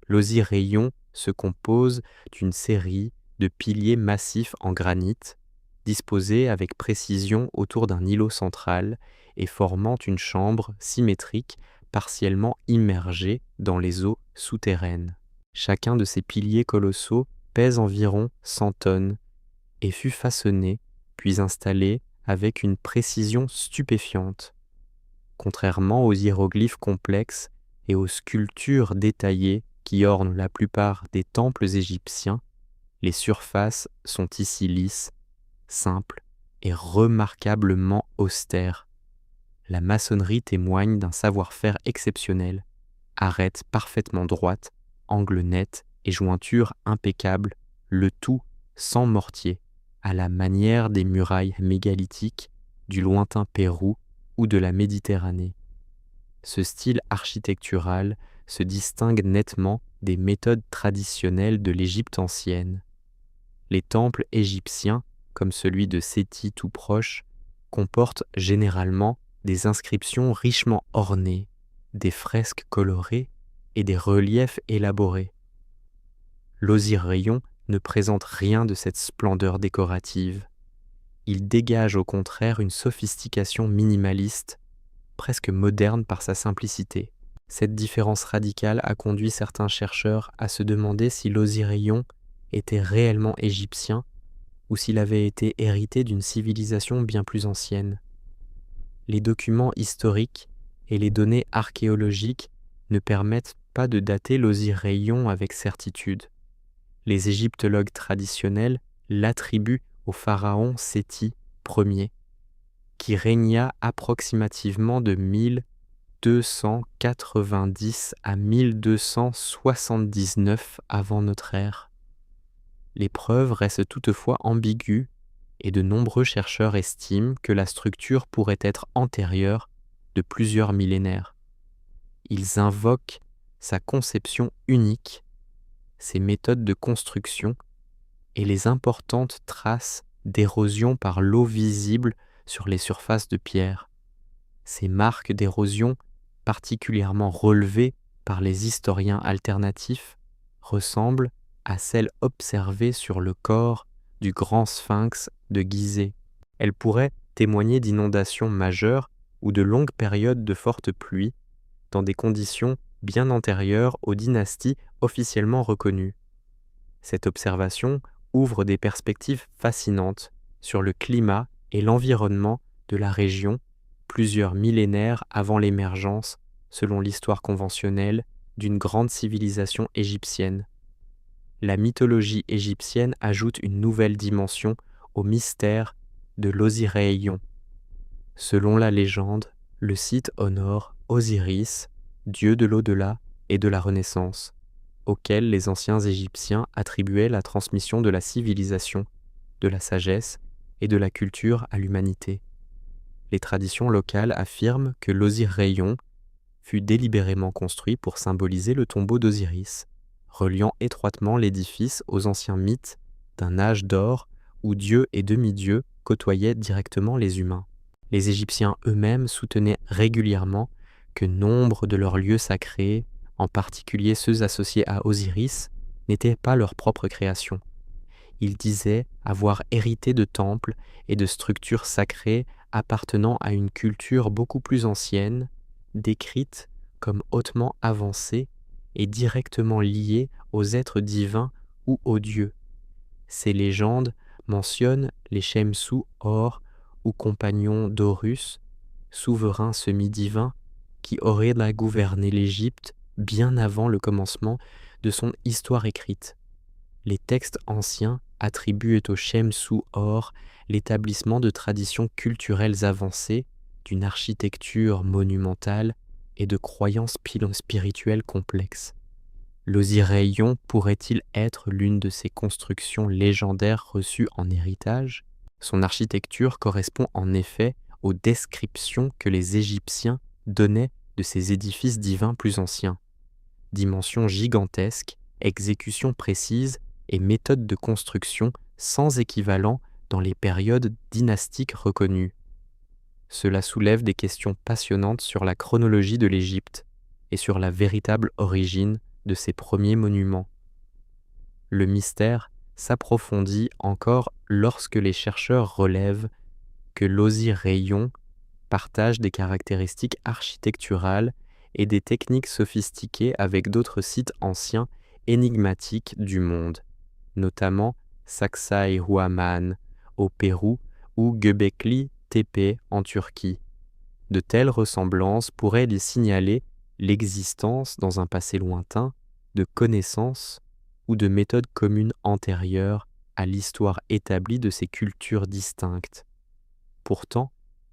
L'Osiraion se compose d'une série de piliers massifs en granit, disposés avec précision autour d'un îlot central et formant une chambre symétrique partiellement immergée dans les eaux souterraines. Chacun de ces piliers colossaux pèse environ 100 tonnes et fut façonné puis installé avec une précision stupéfiante. Contrairement aux hiéroglyphes complexes et aux sculptures détaillées qui ornent la plupart des temples égyptiens, les surfaces sont ici lisses, simples et remarquablement austères. La maçonnerie témoigne d'un savoir-faire exceptionnel, arêtes parfaitement droites, angles nets et jointures impeccables, le tout sans mortier, à la manière des murailles mégalithiques du lointain Pérou ou de la Méditerranée. Ce style architectural se distingue nettement des méthodes traditionnelles de l'Égypte ancienne. Les temples égyptiens, comme celui de Séti tout proche, comportent généralement des inscriptions richement ornées, des fresques colorées et des reliefs élaborés. L'Osiraion ne présente rien de cette splendeur décorative. il dégage au contraire une sophistication minimaliste, presque moderne par sa simplicité. Cette différence radicale a conduit certains chercheurs à se demander si l'Osiraion était réellement égyptien ou s'il avait été hérité d'une civilisation bien plus ancienne. Les documents historiques et les données archéologiques ne permettent pas de dater l'Osiraion avec certitude. Les égyptologues traditionnels l'attribuent au pharaon Séti Ier, qui régna approximativement de 1290 à 1279 avant notre ère. Les preuves restent toutefois ambiguës et de nombreux chercheurs estiment que la structure pourrait être antérieure de plusieurs millénaires. Ils invoquent sa conception unique, ses méthodes de construction et les importantes traces d'érosion par l'eau visibles sur les surfaces de pierre. Ces marques d'érosion, particulièrement relevées par les historiens alternatifs, ressemblent à celles observées sur le corps du grand sphinx de Gizeh. Elles pourraient témoigner d'inondations majeures ou de longues périodes de fortes pluies dans des conditions bien antérieures aux dynasties officiellement reconnues. Cette observation ouvre des perspectives fascinantes sur le climat et l'environnement de la région plusieurs millénaires avant l'émergence, selon l'histoire conventionnelle, d'une grande civilisation égyptienne. La mythologie égyptienne ajoute une nouvelle dimension au mystère de l'Osiraion. Selon la légende, le site honore Osiris, dieu de l'au-delà et de la Renaissance, auquel les anciens Égyptiens attribuaient la transmission de la civilisation, de la sagesse et de la culture à l'humanité. Les traditions locales affirment que l'Osiraion fut délibérément construit pour symboliser le tombeau d'Osiris, reliant étroitement l'édifice aux anciens mythes d'un âge d'or où dieux et demi-dieux côtoyaient directement les humains. Les Égyptiens eux-mêmes soutenaient régulièrement que nombre de leurs lieux sacrés, en particulier ceux associés à Osiris, n'étaient pas leur propre création. Ils disaient avoir hérité de temples et de structures sacrées appartenant à une culture beaucoup plus ancienne, décrite comme hautement avancée et directement liée aux êtres divins ou aux dieux. Ces légendes mentionnent les Shemsu Hor ou compagnons d'Horus, souverains semi-divins qui auraient gouverné l'Égypte bien avant le commencement de son histoire écrite. Les textes anciens attribuent au Shemsu Hor l'établissement de traditions culturelles avancées, d'une architecture monumentale et de croyances spirituelles complexes. L'Osiraion pourrait-il être l'une de ces constructions légendaires reçues en héritage? Son architecture correspond en effet aux descriptions que les Égyptiens donnaient de ces édifices divins plus anciens. Dimensions gigantesques, exécution précise et méthodes de construction sans équivalent dans les périodes dynastiques reconnues. Cela soulève des questions passionnantes sur la chronologie de l'Égypte et sur la véritable origine de ces premiers monuments. Le mystère s'approfondit encore lorsque les chercheurs relèvent que l'Osiraion partage des caractéristiques architecturales et des techniques sophistiquées avec d'autres sites anciens énigmatiques du monde, notamment Sacsayhuaman au Pérou ou Göbekli Tepe en Turquie. De telles ressemblances pourraient les signaler l'existence, dans un passé lointain, de connaissances ou de méthodes communes antérieures à l'histoire établie de ces cultures distinctes. Pourtant,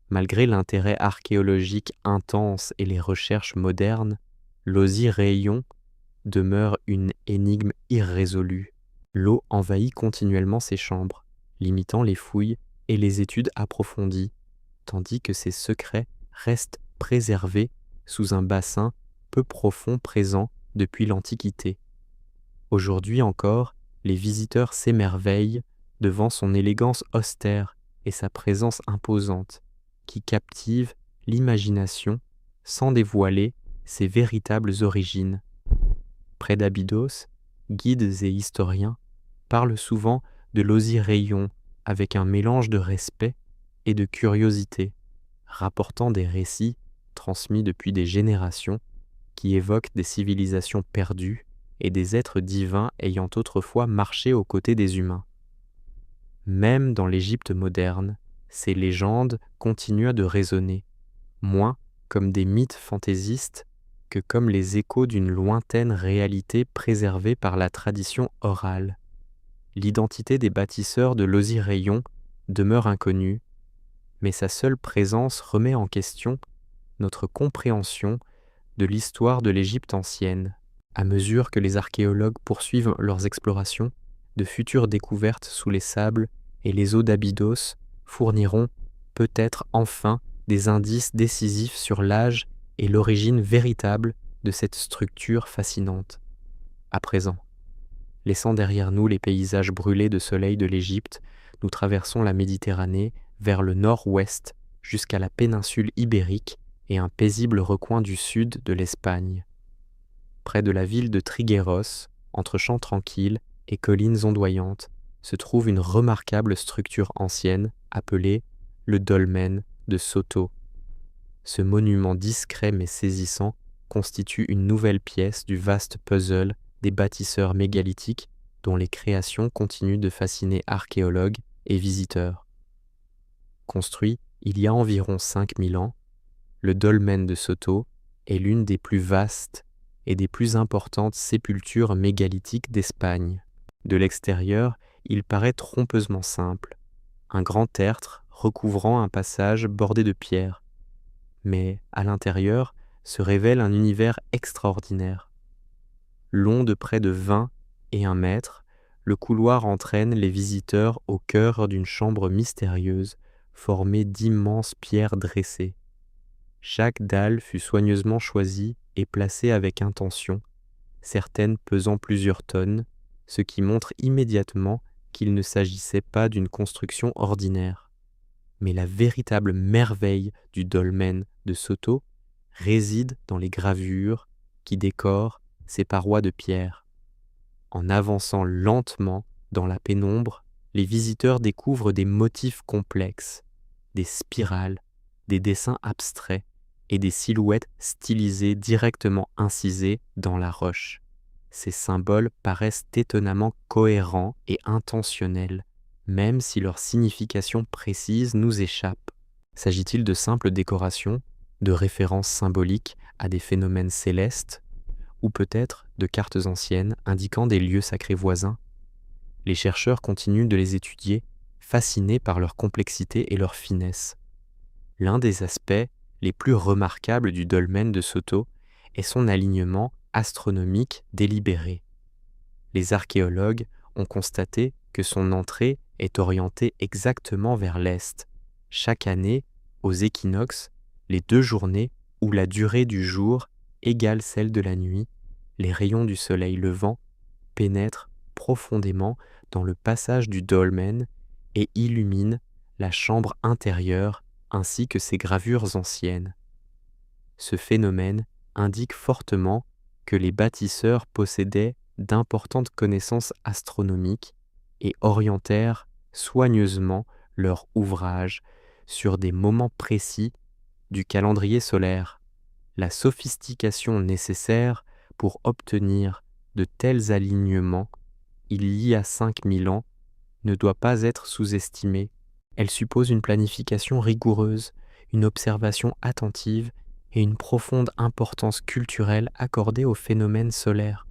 malgré l'intérêt archéologique intense et les recherches modernes, l'Osiraion demeure une énigme irrésolue. L'eau envahit continuellement ses chambres, limitant les fouilles et les études approfondies, tandis que ses secrets restent préservés sous un bassin peu profond présent depuis l'Antiquité. Aujourd'hui encore, les visiteurs s'émerveillent devant son élégance austère et sa présence imposante, qui captive l'imagination sans dévoiler ses véritables origines. Près d'Abydos, guides et historiens parlent souvent de l'Osiraion avec un mélange de respect et de curiosité, rapportant des récits transmis depuis des générations qui évoquent des civilisations perdues et des êtres divins ayant autrefois marché aux côtés des humains. Même dans l'Égypte moderne, ces légendes continuent de résonner, moins comme des mythes fantaisistes que comme les échos d'une lointaine réalité préservée par la tradition orale. L'identité des bâtisseurs de l'Osir-Rayon demeure inconnue, mais sa seule présence remet en question notre compréhension de l'histoire de l'Égypte ancienne. À mesure que les archéologues poursuivent leurs explorations, de futures découvertes sous les sables et les eaux d'Abydos fourniront peut-être enfin des indices décisifs sur l'âge et l'origine véritable de cette structure fascinante. À présent, laissant derrière nous les paysages brûlés de soleil de l'Égypte, nous traversons la Méditerranée vers le nord-ouest jusqu'à la péninsule ibérique et un paisible recoin du sud de l'Espagne. Près de la ville de Trigueros, entre champs tranquilles et collines ondoyantes, se trouve une remarquable structure ancienne appelée le dolmen de Soto. Ce monument discret mais saisissant constitue une nouvelle pièce du vaste puzzle des bâtisseurs mégalithiques dont les créations continuent de fasciner archéologues et visiteurs. Construit il y a environ 5000 ans, le dolmen de Soto est l'une des plus vastes et des plus importantes sépultures mégalithiques d'Espagne. De l'extérieur, il paraît trompeusement simple, un grand tertre recouvrant un passage bordé de pierres. Mais à l'intérieur se révèle un univers extraordinaire. Long de près de 20 et 1 mètre, le couloir entraîne les visiteurs au cœur d'une chambre mystérieuse formée d'immenses pierres dressées. Chaque dalle fut soigneusement choisie et placée avec intention, certaines pesant plusieurs tonnes, ce qui montre immédiatement qu'il ne s'agissait pas d'une construction ordinaire. Mais la véritable merveille du dolmen de Soto réside dans les gravures qui décorent ces parois de pierre. En avançant lentement dans la pénombre, les visiteurs découvrent des motifs complexes, des spirales, des dessins abstraits et des silhouettes stylisées directement incisées dans la roche. Ces symboles paraissent étonnamment cohérents et intentionnels, même si leur signification précise nous échappe. S'agit-il de simples décorations, de références symboliques à des phénomènes célestes, ou peut-être de cartes anciennes indiquant des lieux sacrés voisins? Les chercheurs continuent de les étudier, fascinés par leur complexité et leur finesse. L'un des aspects les plus remarquables du dolmen de Soto est son alignement astronomique délibéré. Les archéologues ont constaté que son entrée est orientée exactement vers l'est. Chaque année, aux équinoxes, les 2 journées où la durée du jour égale celle de la nuit, les rayons du soleil levant pénètrent profondément dans le passage du dolmen et illuminent la chambre intérieure ainsi que ses gravures anciennes. Ce phénomène indique fortement que les bâtisseurs possédaient d'importantes connaissances astronomiques et orientèrent soigneusement leur ouvrage sur des moments précis du calendrier solaire. La sophistication nécessaire pour obtenir de tels alignements il y a 5000 ans ne doit pas être sous-estimée. Elle suppose une planification rigoureuse, une observation attentive et une profonde importance culturelle accordée aux phénomènes solaires.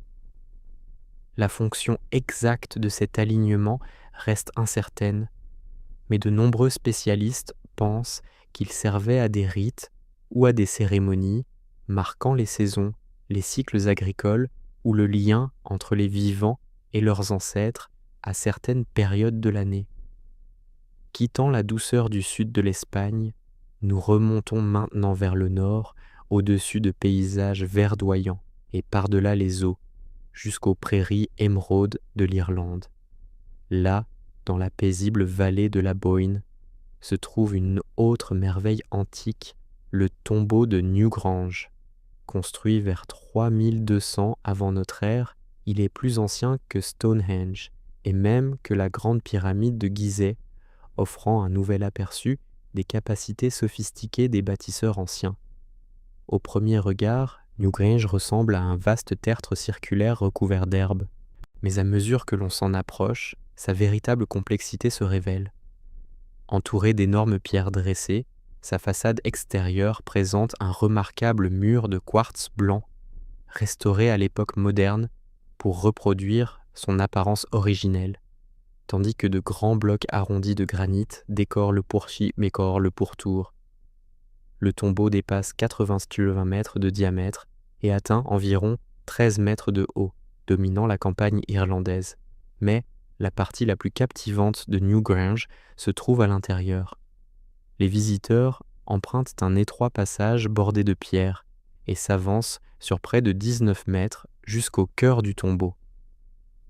La fonction exacte de cet alignement reste incertaine, mais de nombreux spécialistes pensent qu'il servait à des rites ou à des cérémonies marquant les saisons, les cycles agricoles ou le lien entre les vivants et leurs ancêtres à certaines périodes de l'année. Quittant la douceur du sud de l'Espagne, nous remontons maintenant vers le nord, au-dessus de paysages verdoyants et par-delà les eaux, jusqu'aux prairies émeraudes de l'Irlande. Là, dans la paisible vallée de la Boyne, se trouve une autre merveille antique, le tombeau de Newgrange. Construit vers 3200 avant notre ère, il est plus ancien que Stonehenge et même que la grande pyramide de Gizeh, offrant un nouvel aperçu des capacités sophistiquées des bâtisseurs anciens. Au premier regard, Newgrange ressemble à un vaste tertre circulaire recouvert d'herbe, mais à mesure que l'on s'en approche, sa véritable complexité se révèle. Entourée d'énormes pierres dressées, sa façade extérieure présente un remarquable mur de quartz blanc, restauré à l'époque moderne pour reproduire son apparence originelle, tandis que de grands blocs arrondis de granit décorent le pourtour. Le tombeau dépasse 80 mètres de diamètre et atteint environ 13 mètres de haut, dominant la campagne irlandaise. Mais la partie la plus captivante de Newgrange se trouve à l'intérieur. Les visiteurs empruntent un étroit passage bordé de pierres et s'avancent sur près de 19 mètres jusqu'au cœur du tombeau.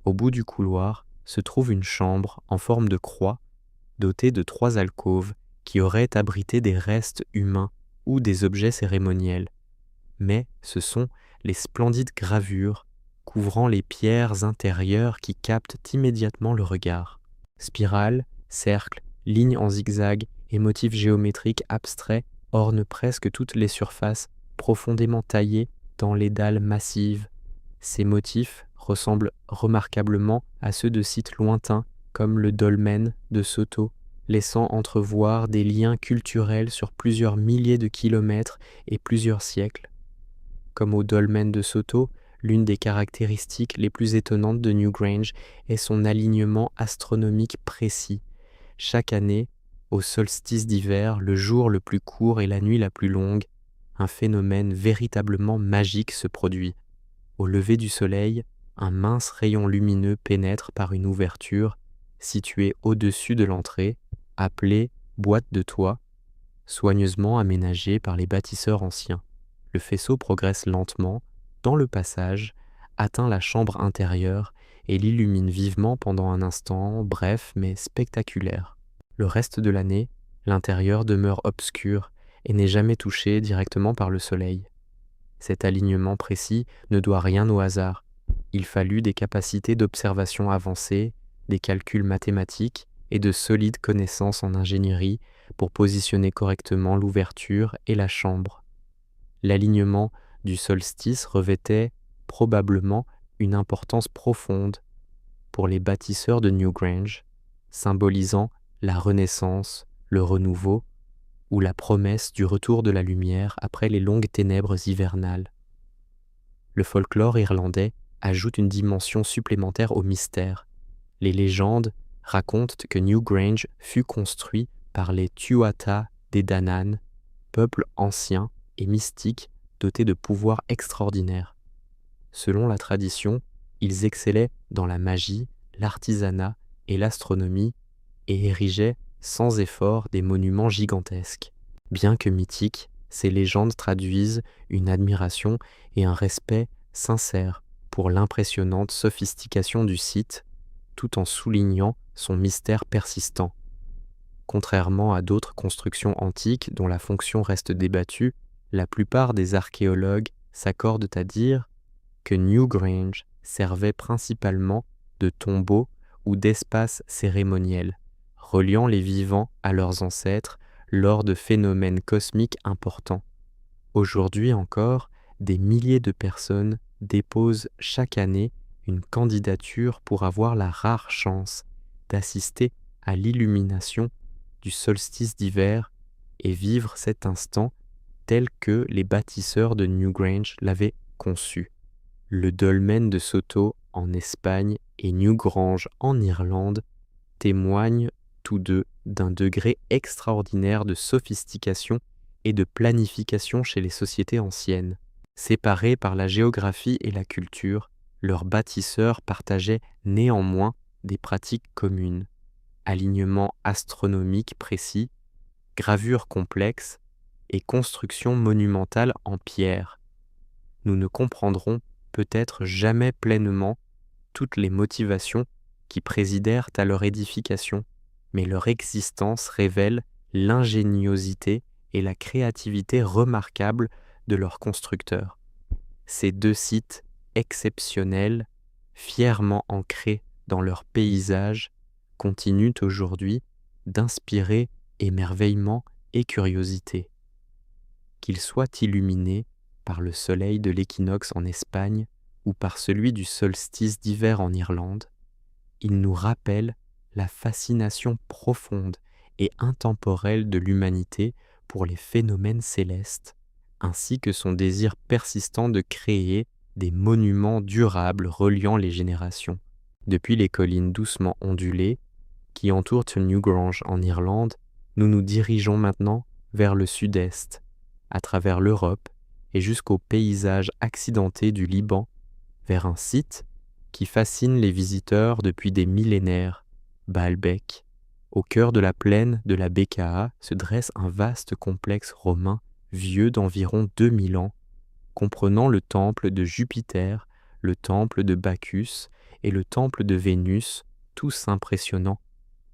Au bout du couloir se trouve une chambre en forme de croix dotée de 3 alcôves qui auraient abrité des restes humains ou des objets cérémoniels. Mais ce sont les splendides gravures couvrant les pierres intérieures qui captent immédiatement le regard. Spirales, cercles, lignes en zigzag et motifs géométriques abstraits ornent presque toutes les surfaces profondément taillées dans les dalles massives. Ces motifs ressemblent remarquablement à ceux de sites lointains comme le dolmen de Soto, laissant entrevoir des liens culturels sur plusieurs milliers de kilomètres et plusieurs siècles. Comme au dolmen de Soto, l'une des caractéristiques les plus étonnantes de Newgrange est son alignement astronomique précis. Chaque année, au solstice d'hiver, le jour le plus court et la nuit la plus longue, un phénomène véritablement magique se produit. Au lever du soleil, un mince rayon lumineux pénètre par une ouverture située au-dessus de l'entrée, appelée boîte de toit, soigneusement aménagée par les bâtisseurs anciens. Le faisceau progresse lentement, dans le passage, atteint la chambre intérieure et l'illumine vivement pendant un instant, bref mais spectaculaire. Le reste de l'année, l'intérieur demeure obscur et n'est jamais touché directement par le soleil. Cet alignement précis ne doit rien au hasard. Il fallut des capacités d'observation avancées, des calculs mathématiques et de solides connaissances en ingénierie pour positionner correctement l'ouverture et la chambre. L'alignement du solstice revêtait probablement une importance profonde pour les bâtisseurs de Newgrange, symbolisant la renaissance, le renouveau ou la promesse du retour de la lumière après les longues ténèbres hivernales. Le folklore irlandais ajoute une dimension supplémentaire au mystère. Les légendes racontent que Newgrange fut construit par les Tuatha Dé Danann, peuple ancien et mystique doté de pouvoirs extraordinaires. Selon la tradition, ils excellaient dans la magie, l'artisanat et l'astronomie et érigeaient sans effort des monuments gigantesques. Bien que mythiques, ces légendes traduisent une admiration et un respect sincères pour l'impressionnante sophistication du site, tout en soulignant son mystère persistant. Contrairement à d'autres constructions antiques dont la fonction reste débattue, la plupart des archéologues s'accordent à dire que Newgrange servait principalement de tombeau ou d'espace cérémoniel, reliant les vivants à leurs ancêtres lors de phénomènes cosmiques importants. Aujourd'hui encore, des milliers de personnes déposent chaque année une candidature pour avoir la rare chance d'assister à l'illumination du solstice d'hiver et vivre cet instant tel que les bâtisseurs de Newgrange l'avaient conçu. Le dolmen de Soto en Espagne et Newgrange en Irlande témoignent tous deux d'un degré extraordinaire de sophistication et de planification chez les sociétés anciennes. Séparés par la géographie et la culture, leurs bâtisseurs partageaient néanmoins des pratiques communes. Alignement astronomique précis, gravures complexes et construction monumentale en pierre. Nous ne comprendrons peut-être jamais pleinement toutes les motivations qui présidèrent à leur édification, mais leur existence révèle l'ingéniosité et la créativité remarquables de leurs constructeurs. Ces deux sites exceptionnels, fièrement ancrés dans leur paysage, continuent aujourd'hui d'inspirer émerveillement et curiosité. Qu'ils soient illuminés par le soleil de l'équinoxe en Espagne ou par celui du solstice d'hiver en Irlande, ils nous rappellent la fascination profonde et intemporelle de l'humanité pour les phénomènes célestes, ainsi que son désir persistant de créer des monuments durables reliant les générations. Depuis les collines doucement ondulées qui entourent Newgrange en Irlande, nous nous dirigeons maintenant vers le sud-est, à travers l'Europe et jusqu'aux paysages accidentés du Liban, vers un site qui fascine les visiteurs depuis des millénaires, Baalbek. Au cœur de la plaine de la Bekaa se dresse un vaste complexe romain vieux d'environ 2000 ans, comprenant le temple de Jupiter, le temple de Bacchus et le temple de Vénus, tous impressionnants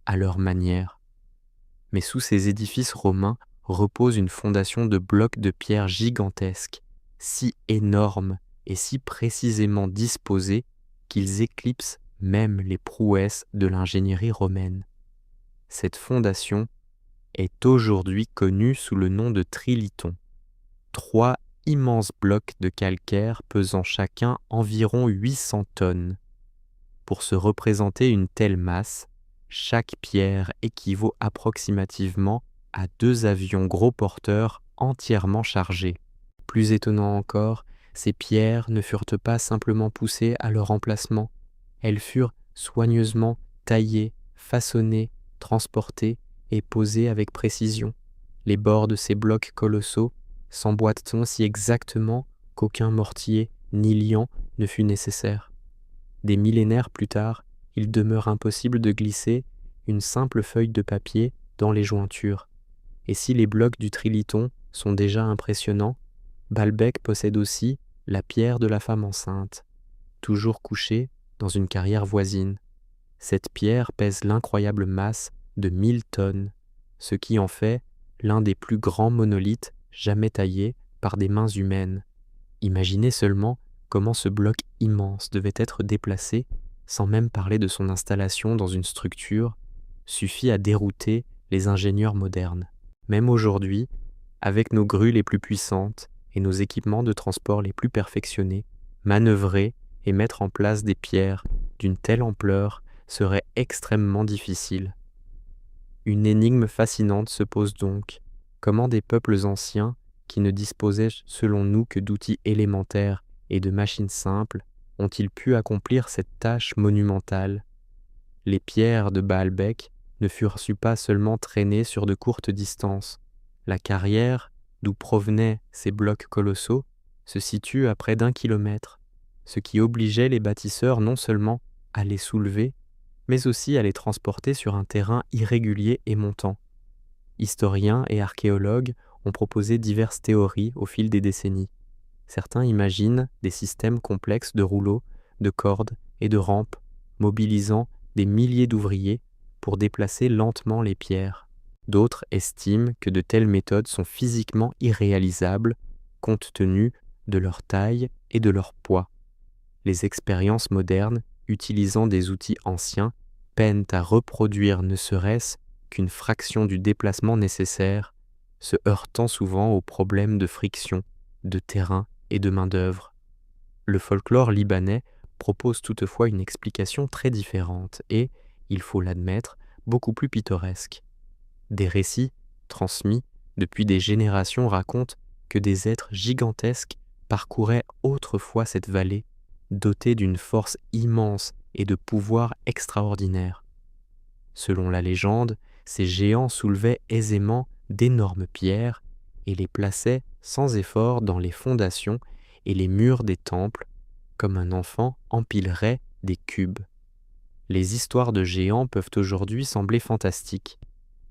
à leur manière. Mais sous ces édifices romains repose une fondation de blocs de pierre gigantesques, si énormes et si précisément disposés qu'ils éclipsent même les prouesses de l'ingénierie romaine. Cette fondation est aujourd'hui connue sous le nom de Triliton. 3 immenses blocs de calcaire pesant chacun environ 800 tonnes. Pour se représenter une telle masse, chaque pierre équivaut approximativement à 2 avions gros porteurs entièrement chargés. Plus étonnant encore, ces pierres ne furent pas simplement poussées à leur emplacement, elles furent soigneusement taillées, façonnées, transportées et posées avec précision. Les bords de ces blocs colossaux s'emboîtent si exactement qu'aucun mortier ni liant ne fut nécessaire. Des millénaires plus tard, il demeure impossible de glisser une simple feuille de papier dans les jointures. Et si les blocs du Triliton sont déjà impressionnants, Baalbek possède aussi la pierre de la femme enceinte, toujours couchée dans une carrière voisine. Cette pierre pèse l'incroyable masse de 1000 tonnes, ce qui en fait l'un des plus grands monolithes jamais taillés par des mains humaines. Imaginez seulement comment ce bloc immense devait être déplacé, sans même parler de son installation dans une structure, suffit à dérouter les ingénieurs modernes. Même aujourd'hui, avec nos grues les plus puissantes et nos équipements de transport les plus perfectionnés, manœuvrer et mettre en place des pierres d'une telle ampleur serait extrêmement difficile. Une énigme fascinante se pose donc. Comment des peuples anciens, qui ne disposaient selon nous que d'outils élémentaires et de machines simples, ont-ils pu accomplir cette tâche monumentale? Les pierres de Baalbek ne furent pas seulement traînées sur de courtes distances. La carrière, d'où provenaient ces blocs colossaux, se situe à près d'1 kilomètre, ce qui obligeait les bâtisseurs non seulement à les soulever, mais aussi à les transporter sur un terrain irrégulier et montant. Historiens et archéologues ont proposé diverses théories au fil des décennies. Certains imaginent des systèmes complexes de rouleaux, de cordes et de rampes, mobilisant des milliers d'ouvriers pour déplacer lentement les pierres. D'autres estiment que de telles méthodes sont physiquement irréalisables compte tenu de leur taille et de leur poids. Les expériences modernes, utilisant des outils anciens, peinent à reproduire ne serait-ce qu'une fraction du déplacement nécessaire, se heurtant souvent aux problèmes de friction, de terrain et de main-d'œuvre. Le folklore libanais propose toutefois une explication très différente et, il faut l'admettre, beaucoup plus pittoresque. Des récits, transmis depuis des générations, racontent que des êtres gigantesques parcouraient autrefois cette vallée, dotés d'une force immense et de pouvoirs extraordinaires. Selon la légende, ces géants soulevaient aisément d'énormes pierres et les plaçaient sans effort dans les fondations et les murs des temples, comme un enfant empilerait des cubes. Les histoires de géants peuvent aujourd'hui sembler fantastiques,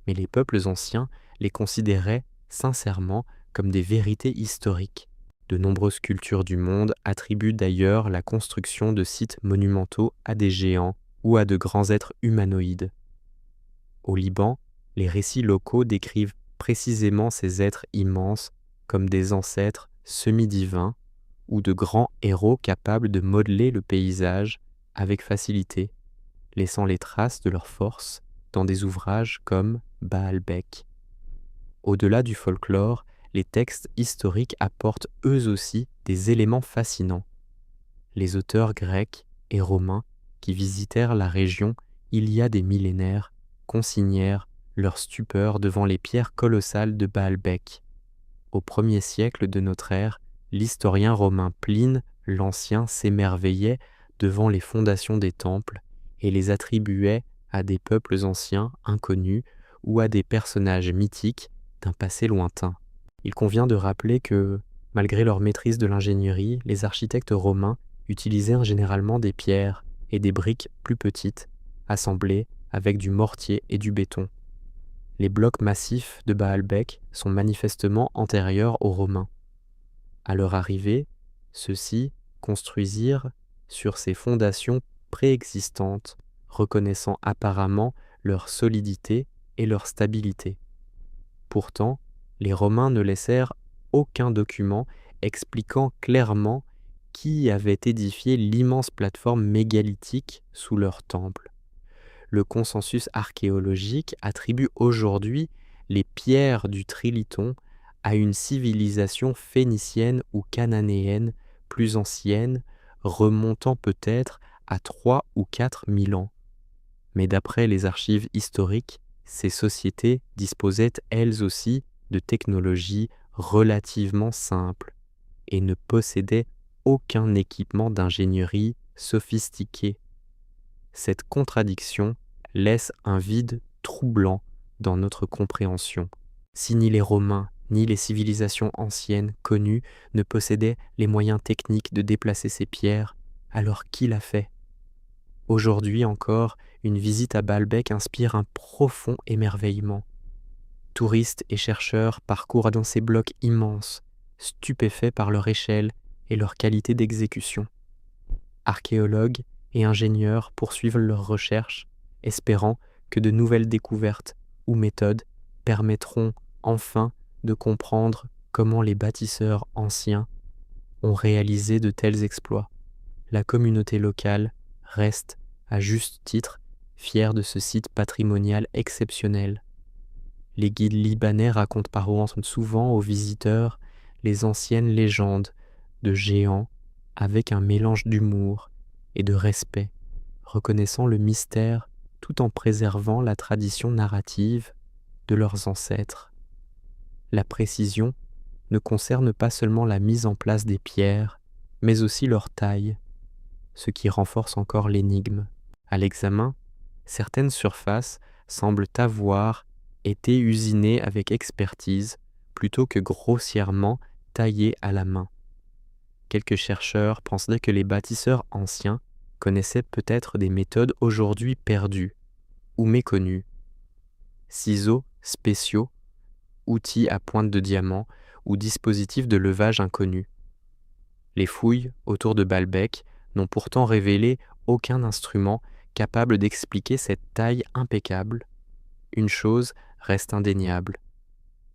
mais les peuples anciens les considéraient sincèrement comme des vérités historiques. De nombreuses cultures du monde attribuent d'ailleurs la construction de sites monumentaux à des géants ou à de grands êtres humanoïdes. Au Liban, les récits locaux décrivent précisément ces êtres immenses comme des ancêtres semi-divins ou de grands héros capables de modeler le paysage avec facilité, laissant les traces de leur force dans des ouvrages comme Baalbek. Au-delà du folklore, les textes historiques apportent eux aussi des éléments fascinants. Les auteurs grecs et romains qui visitèrent la région il y a des millénaires consignèrent leur stupeur devant les pierres colossales de Baalbek. Au 1er siècle de notre ère, l'historien romain Pline l'Ancien s'émerveillait devant les fondations des temples et les attribuait à des peuples anciens inconnus ou à des personnages mythiques d'un passé lointain. Il convient de rappeler que, malgré leur maîtrise de l'ingénierie, les architectes romains utilisèrent généralement des pierres et des briques plus petites, assemblées avec du mortier et du béton. Les blocs massifs de Baalbek sont manifestement antérieurs aux Romains. À leur arrivée, ceux-ci construisirent sur ces fondations préexistantes, reconnaissant apparemment leur solidité et leur stabilité. Pourtant, les Romains ne laissèrent aucun document expliquant clairement qui avait édifié l'immense plateforme mégalithique sous leur temple. Le consensus archéologique attribue aujourd'hui les pierres du Triliton à une civilisation phénicienne ou cananéenne plus ancienne, remontant peut-être à 3 ou 4 000 ans. Mais d'après les archives historiques, ces sociétés disposaient elles aussi de technologies relativement simples et ne possédaient aucun équipement d'ingénierie sophistiqué. Cette contradiction laisse un vide troublant dans notre compréhension. Si ni les Romains ni les civilisations anciennes connues ne possédaient les moyens techniques de déplacer ces pierres, alors qui l'a fait ? Aujourd'hui encore, une visite à Baalbek inspire un profond émerveillement. Touristes et chercheurs parcourent dans ces blocs immenses, stupéfaits par leur échelle et leur qualité d'exécution. Archéologues et ingénieurs poursuivent leurs recherches, espérant que de nouvelles découvertes ou méthodes permettront enfin de comprendre comment les bâtisseurs anciens ont réalisé de tels exploits. La communauté locale reste, à juste titre, fière de ce site patrimonial exceptionnel. Les guides libanais racontent souvent aux visiteurs les anciennes légendes de géants avec un mélange d'humour et de respect, reconnaissant le mystère tout en préservant la tradition narrative de leurs ancêtres. La précision ne concerne pas seulement la mise en place des pierres, mais aussi leur taille, ce qui renforce encore l'énigme. À l'examen, certaines surfaces semblent avoir été usinées avec expertise plutôt que grossièrement taillées à la main. Quelques chercheurs penseraient que les bâtisseurs anciens connaissaient peut-être des méthodes aujourd'hui perdues ou méconnues. Ciseaux spéciaux, outils à pointe de diamant ou dispositifs de levage inconnus. Les fouilles autour de Baalbek n'ont pourtant révélé aucun instrument capable d'expliquer cette taille impeccable. Une chose reste indéniable.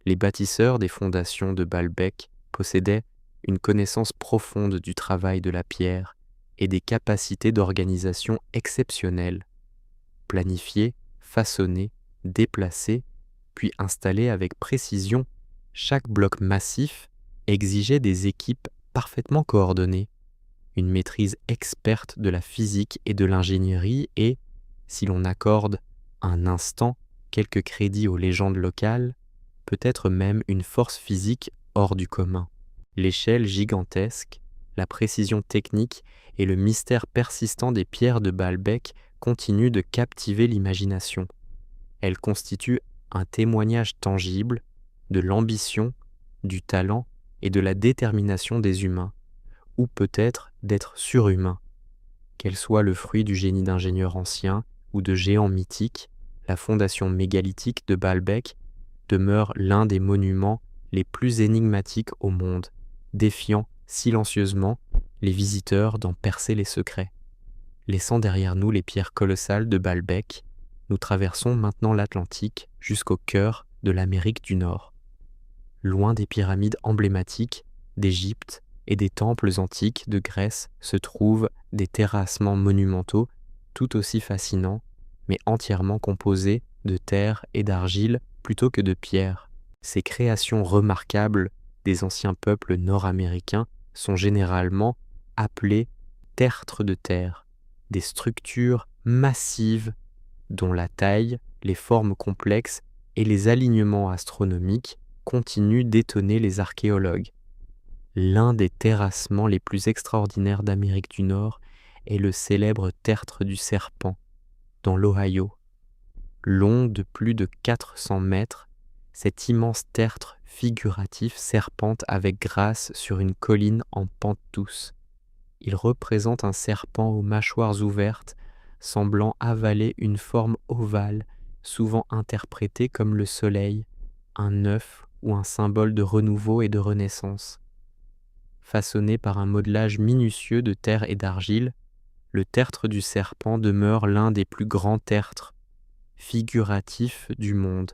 Les bâtisseurs des fondations de Baalbek possédaient une connaissance profonde du travail de la pierre et des capacités d'organisation exceptionnelles. Planifier, façonner, déplacer, puis installer avec précision, chaque bloc massif exigeait des équipes parfaitement coordonnées, une maîtrise experte de la physique et de l'ingénierie et, si l'on accorde un instant quelques crédits aux légendes locales, peut-être même une force physique hors du commun. L'échelle gigantesque, la précision technique et le mystère persistant des pierres de Baalbek continuent de captiver l'imagination. Elles constituent un témoignage tangible de l'ambition, du talent et de la détermination des humains, ou peut-être d'êtres surhumains. Qu'elle soit le fruit du génie d'ingénieurs anciens ou de géants mythiques, la fondation mégalithique de Baalbek demeure l'un des monuments les plus énigmatiques au monde, défiant silencieusement les visiteurs d'en percer les secrets. Laissant derrière nous les pierres colossales de Baalbek, nous traversons maintenant l'Atlantique jusqu'au cœur de l'Amérique du Nord. Loin des pyramides emblématiques d'Égypte et des temples antiques de Grèce se trouvent des terrassements monumentaux tout aussi fascinants, mais entièrement composés de terre et d'argile plutôt que de pierre. Ces créations remarquables des anciens peuples nord-américains sont généralement appelées tertres de terre, des structures massives dont la taille, les formes complexes et les alignements astronomiques continuent d'étonner les archéologues. L'un des terrassements les plus extraordinaires d'Amérique du Nord est le célèbre tertre du Serpent, dans l'Ohio. Long de plus de 400 mètres, cet immense tertre figuratif serpente avec grâce sur une colline en pente douce. Il représente un serpent aux mâchoires ouvertes, semblant avaler une forme ovale, souvent interprétée comme le soleil, un œuf ou un symbole de renouveau et de renaissance. Façonné par un modelage minutieux de terre et d'argile, le tertre du serpent demeure l'un des plus grands tertres figuratifs du monde,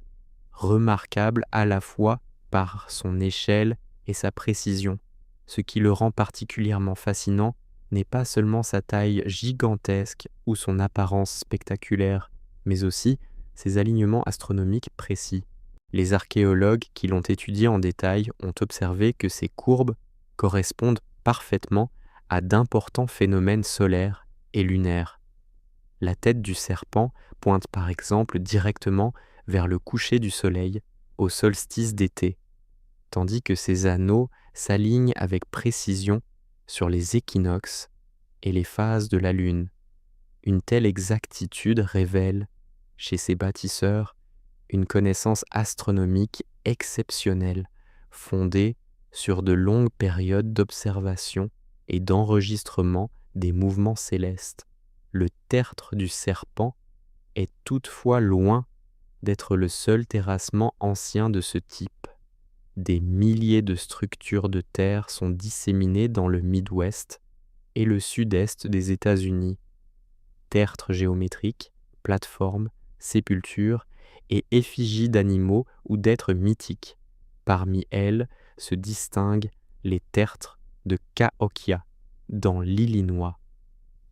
remarquable à la fois par son échelle et sa précision. Ce qui le rend particulièrement fascinant n'est pas seulement sa taille gigantesque ou son apparence spectaculaire, mais aussi ses alignements astronomiques précis. Les archéologues qui l'ont étudié en détail ont observé que ces courbes correspondent parfaitement à d'importants phénomènes solaires et lunaires. La tête du serpent pointe par exemple directement vers le coucher du soleil au solstice d'été, tandis que ses anneaux s'alignent avec précision sur les équinoxes et les phases de la lune. Une telle exactitude révèle, chez ces bâtisseurs, une connaissance astronomique exceptionnelle, fondée sur de longues périodes d'observation et d'enregistrement des mouvements célestes. Le tertre du serpent est toutefois loin d'être le seul terrassement ancien de ce type. Des milliers de structures de terre sont disséminées dans le Midwest et le sud-est des États-Unis. Tertres géométriques, plateformes, sépultures et effigies d'animaux ou d'êtres mythiques. Parmi elles se distinguent les tertres de Cahokia, dans l'Illinois.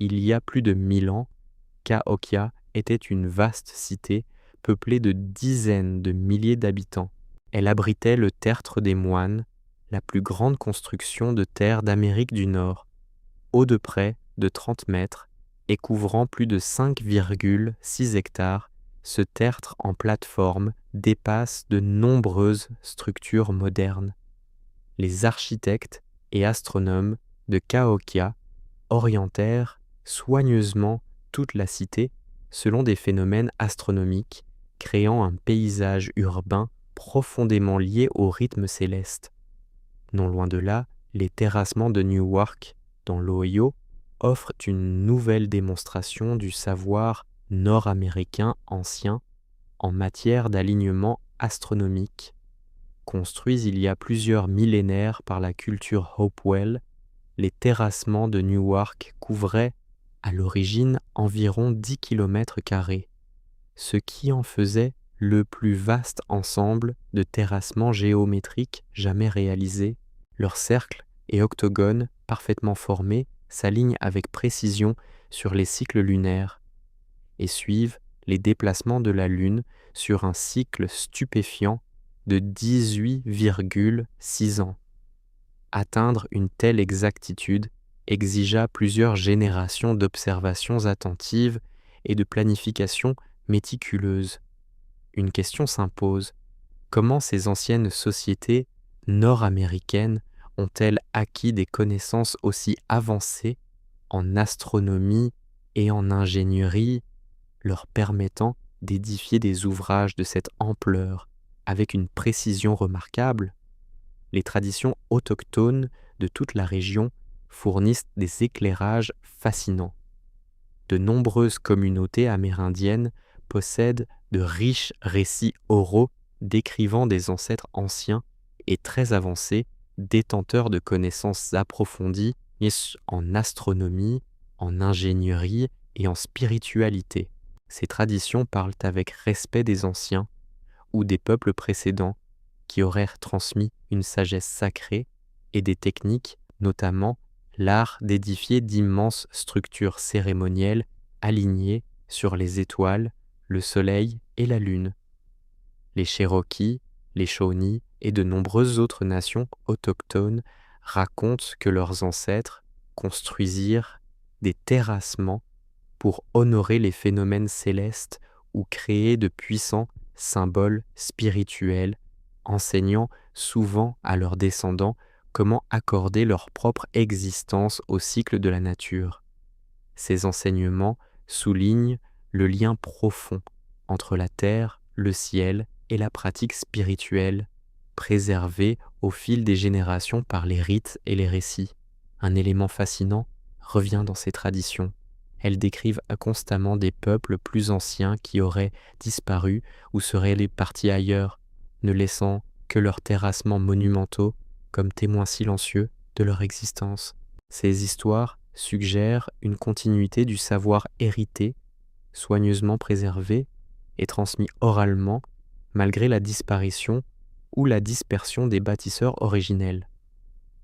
Il y a plus de 1000 ans, Cahokia était une vaste cité peuplée de dizaines de milliers d'habitants. Elle abritait le tertre des moines, la plus grande construction de terre d'Amérique du Nord, haut de près de 30 mètres et couvrant plus de 5,6 hectares. Ce tertre en plateforme dépasse de nombreuses structures modernes. Les architectes et astronomes de Cahokia orientèrent soigneusement toute la cité selon des phénomènes astronomiques, créant un paysage urbain profondément lié au rythme céleste. Non loin de là, les terrassements de Newark, dans l'Ohio, offrent une nouvelle démonstration du savoir nord-américain ancien en matière d'alignement astronomique. Construits il y a plusieurs millénaires par la culture Hopewell, les terrassements de Newark couvraient à l'origine environ 10 km², ce qui en faisait le plus vaste ensemble de terrassements géométriques jamais réalisés. Leurs cercles et octogones parfaitement formés s'alignent avec précision sur les cycles lunaires et suivent les déplacements de la Lune sur un cycle stupéfiant de 18,6 ans. Atteindre une telle exactitude exigea plusieurs générations d'observations attentives et de planification méticuleuse. Une question s'impose. Comment ces anciennes sociétés nord-américaines ont-elles acquis des connaissances aussi avancées en astronomie et en ingénierie, leur permettant d'édifier des ouvrages de cette ampleur avec une précision remarquable? Les traditions autochtones de toute la région fournissent des éclairages fascinants. De nombreuses communautés amérindiennes possèdent de riches récits oraux décrivant des ancêtres anciens et très avancés, détenteurs de connaissances approfondies en astronomie, en ingénierie et en spiritualité. Ces traditions parlent avec respect des anciens ou des peuples précédents qui auraient transmis une sagesse sacrée et des techniques, notamment l'art d'édifier d'immenses structures cérémonielles alignées sur les étoiles le soleil et la lune. Les Cherokees, les Shawnee et de nombreuses autres nations autochtones racontent que leurs ancêtres construisirent des terrassements pour honorer les phénomènes célestes ou créer de puissants symboles spirituels, enseignant souvent à leurs descendants comment accorder leur propre existence au cycle de la nature. Ces enseignements soulignent le lien profond entre la terre, le ciel et la pratique spirituelle, préservée au fil des générations par les rites et les récits. Un élément fascinant revient dans ces traditions. Elles décrivent constamment des peuples plus anciens qui auraient disparu ou seraient partis ailleurs, ne laissant que leurs terrassements monumentaux comme témoins silencieux de leur existence. Ces histoires suggèrent une continuité du savoir hérité, soigneusement préservé et transmis oralement malgré la disparition ou la dispersion des bâtisseurs originels.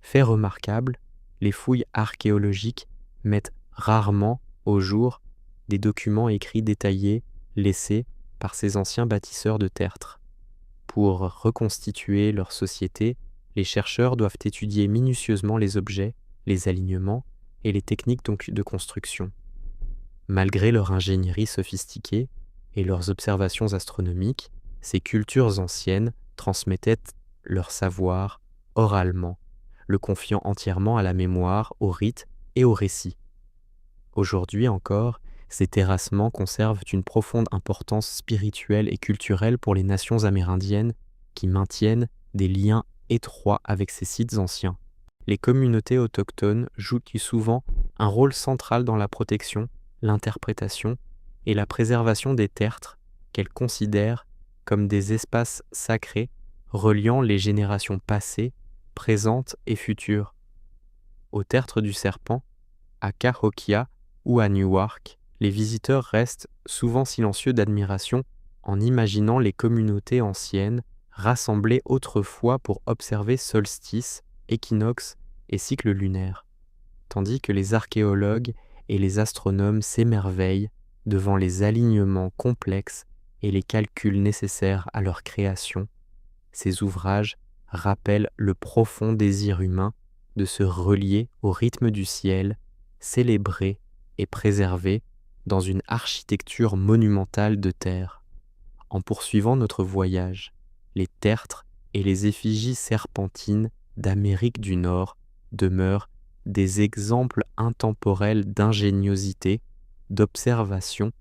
Fait remarquable, les fouilles archéologiques mettent rarement au jour des documents écrits détaillés laissés par ces anciens bâtisseurs de tertre. Pour reconstituer leur société, les chercheurs doivent étudier minutieusement les objets, les alignements et les techniques de construction. Malgré leur ingénierie sophistiquée et leurs observations astronomiques, ces cultures anciennes transmettaient leur savoir oralement, le confiant entièrement à la mémoire, aux rites et aux récits. Aujourd'hui encore, ces terrassements conservent une profonde importance spirituelle et culturelle pour les nations amérindiennes qui maintiennent des liens étroits avec ces sites anciens. Les communautés autochtones jouent souvent un rôle central dans la protection, l'interprétation et la préservation des tertres qu'elles considèrent comme des espaces sacrés reliant les générations passées, présentes et futures. Au tertre du serpent, à Cahokia ou à Newark, les visiteurs restent souvent silencieux d'admiration en imaginant les communautés anciennes rassemblées autrefois pour observer solstices, équinoxes et cycles lunaires, tandis que les archéologues et les astronomes s'émerveillent devant les alignements complexes et les calculs nécessaires à leur création. Ces ouvrages rappellent le profond désir humain de se relier au rythme du ciel, célébrer et préserver dans une architecture monumentale de terre. En poursuivant notre voyage, les tertres et les effigies serpentines d'Amérique du Nord demeurent des exemples intemporels d'ingéniosité, d'observation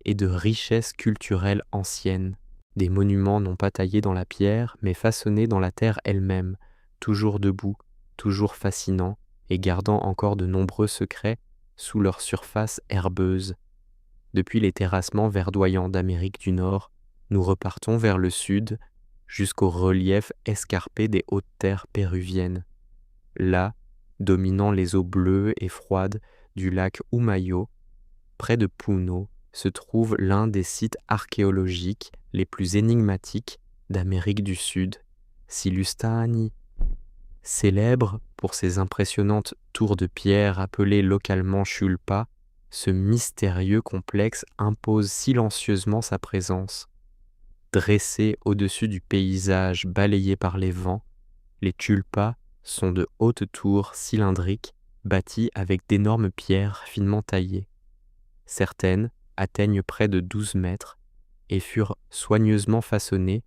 et de richesse culturelle ancienne. Des monuments non pas taillés dans la pierre, mais façonnés dans la terre elle-même, toujours debout, toujours fascinants et gardant encore de nombreux secrets sous leur surface herbeuse. Depuis les terrassements verdoyants d'Amérique du Nord, nous repartons vers le sud jusqu'au relief escarpé des hautes terres péruviennes. Là, dominant les eaux bleues et froides du lac Humayo, près de Puno, se trouve l'un des sites archéologiques les plus énigmatiques d'Amérique du Sud, Silustani. Célèbre pour ses impressionnantes tours de pierre appelées localement chulpa, ce mystérieux complexe impose silencieusement sa présence. Dressés au-dessus du paysage balayé par les vents, les chulpas sont de hautes tours cylindriques bâties avec d'énormes pierres finement taillées. Certaines atteignent près de 12 mètres et furent soigneusement façonnées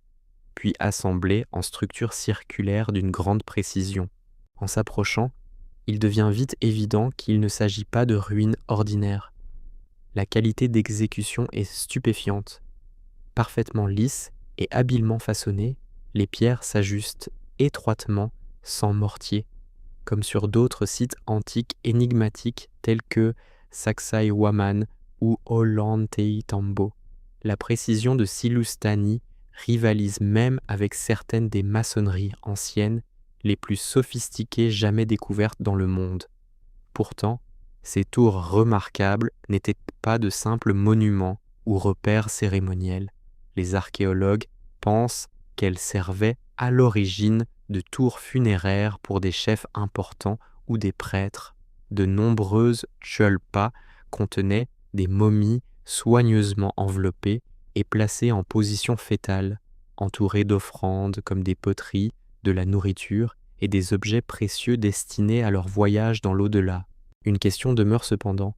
puis assemblées en structures circulaires d'une grande précision. En s'approchant, il devient vite évident qu'il ne s'agit pas de ruines ordinaires. La qualité d'exécution est stupéfiante. Parfaitement lisses et habilement façonnées, les pierres s'ajustent étroitement, sans mortier, comme sur d'autres sites antiques énigmatiques tels que Sacsayhuaman ou Ollantaytambo. La précision de Silustani rivalise même avec certaines des maçonneries anciennes les plus sophistiquées jamais découvertes dans le monde. Pourtant, ces tours remarquables n'étaient pas de simples monuments ou repères cérémoniels. Les archéologues pensent qu'elles servaient à l'origine de tours funéraires pour des chefs importants ou des prêtres. De nombreuses chulpas contenaient des momies soigneusement enveloppées et placés en position fétale, entourés d'offrandes comme des poteries, de la nourriture et des objets précieux destinés à leur voyage dans l'au-delà. Une question demeure cependant.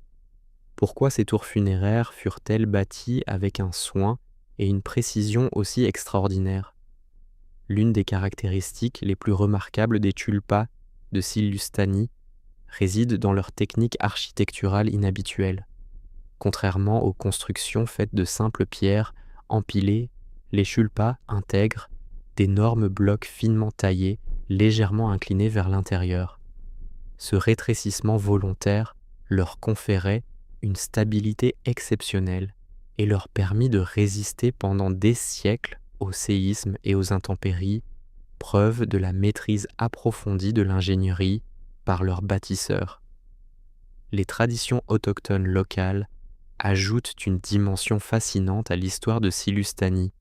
Pourquoi ces tours funéraires furent-elles bâties avec un soin et une précision aussi extraordinaires? L'une des caractéristiques les plus remarquables des tulpas de Sillustani réside dans leur technique architecturale inhabituelle. Contrairement aux constructions faites de simples pierres empilées, les chulpas intègrent d'énormes blocs finement taillés, légèrement inclinés vers l'intérieur. Ce rétrécissement volontaire leur conférait une stabilité exceptionnelle et leur permit de résister pendant des siècles aux séismes et aux intempéries, preuve de la maîtrise approfondie de l'ingénierie par leurs bâtisseurs. Les traditions autochtones locales ajoutent une dimension fascinante à l'histoire de Sillustani.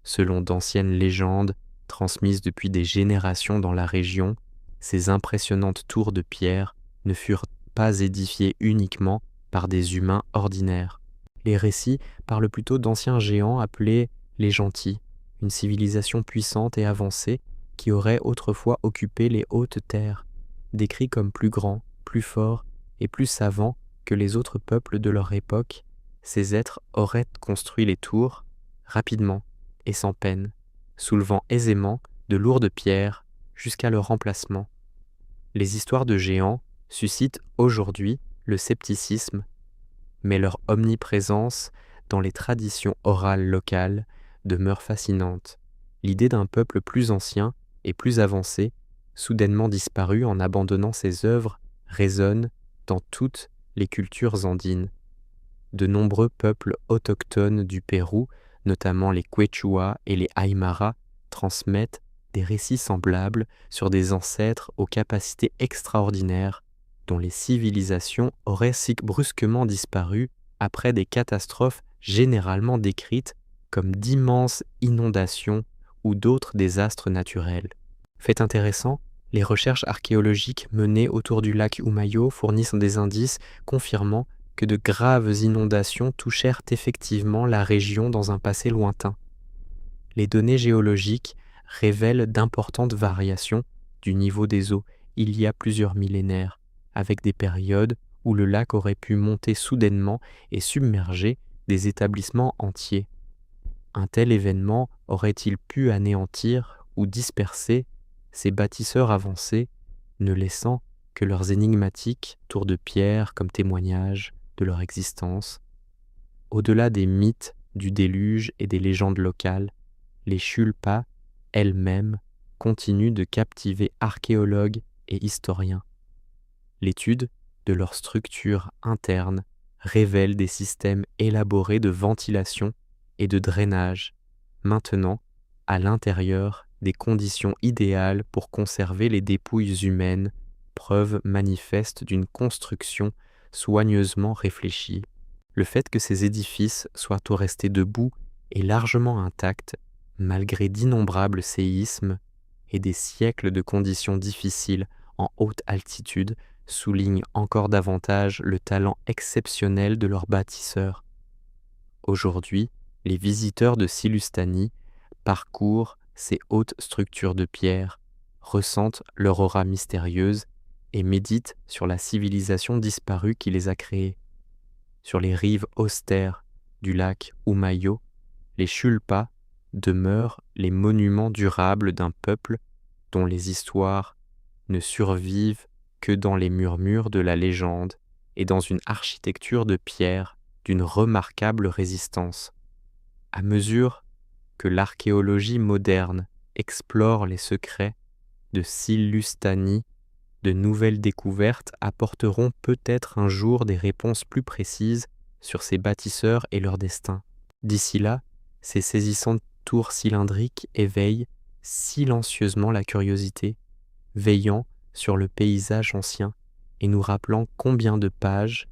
Selon d'anciennes légendes transmises depuis des générations dans la région, ces impressionnantes tours de pierre ne furent pas édifiées uniquement par des humains ordinaires. Les récits parlent plutôt d'anciens géants appelés les gentils, une civilisation puissante et avancée qui aurait autrefois occupé les hautes terres, décrits comme plus grands, plus forts et plus savants que les autres peuples de leur époque. Ces êtres auraient construit les tours rapidement et sans peine, soulevant aisément de lourdes pierres jusqu'à leur remplacement. Les histoires de géants suscitent aujourd'hui le scepticisme, mais leur omniprésence dans les traditions orales locales demeure fascinante. L'idée d'un peuple plus ancien et plus avancé, soudainement disparu en abandonnant ses œuvres, résonne dans toutes les cultures andines. De nombreux peuples autochtones du Pérou, notamment les Quechua et les Aymara, transmettent des récits semblables sur des ancêtres aux capacités extraordinaires dont les civilisations auraient si brusquement disparu après des catastrophes généralement décrites comme d'immenses inondations ou d'autres désastres naturels. Fait intéressant, les recherches archéologiques menées autour du lac Umayo fournissent des indices confirmant que de graves inondations touchèrent effectivement la région dans un passé lointain. Les données géologiques révèlent d'importantes variations du niveau des eaux il y a plusieurs millénaires, avec des périodes où le lac aurait pu monter soudainement et submerger des établissements entiers. Un tel événement aurait-il pu anéantir ou disperser ces bâtisseurs avancés, ne laissant que leurs énigmatiques tours de pierre comme témoignage de leur existence? Au-delà des mythes du déluge et des légendes locales, les chulpas elles-mêmes continuent de captiver archéologues et historiens. L'étude de leur structure interne révèle des systèmes élaborés de ventilation et de drainage, maintenant à l'intérieur des conditions idéales pour conserver les dépouilles humaines, preuve manifeste d'une construction soigneusement réfléchie. Le fait que ces édifices soient restés debout et largement intacts, malgré d'innombrables séismes et des siècles de conditions difficiles en haute altitude, souligne encore davantage le talent exceptionnel de leurs bâtisseurs. Aujourd'hui, les visiteurs de Sillustani parcourent ces hautes structures de pierre, ressentent leur aura mystérieuse et méditent sur la civilisation disparue qui les a créées. Sur les rives austères du lac Umayo, les chulpas demeurent les monuments durables d'un peuple dont les histoires ne survivent que dans les murmures de la légende et dans une architecture de pierre d'une remarquable résistance. À mesure que l'archéologie moderne explore les secrets de Sillustani, de nouvelles découvertes apporteront peut-être un jour des réponses plus précises sur ces bâtisseurs et leur destin. D'ici là, ces saisissantes tours cylindriques éveillent silencieusement la curiosité, veillant sur le paysage ancien et nous rappelant combien de pages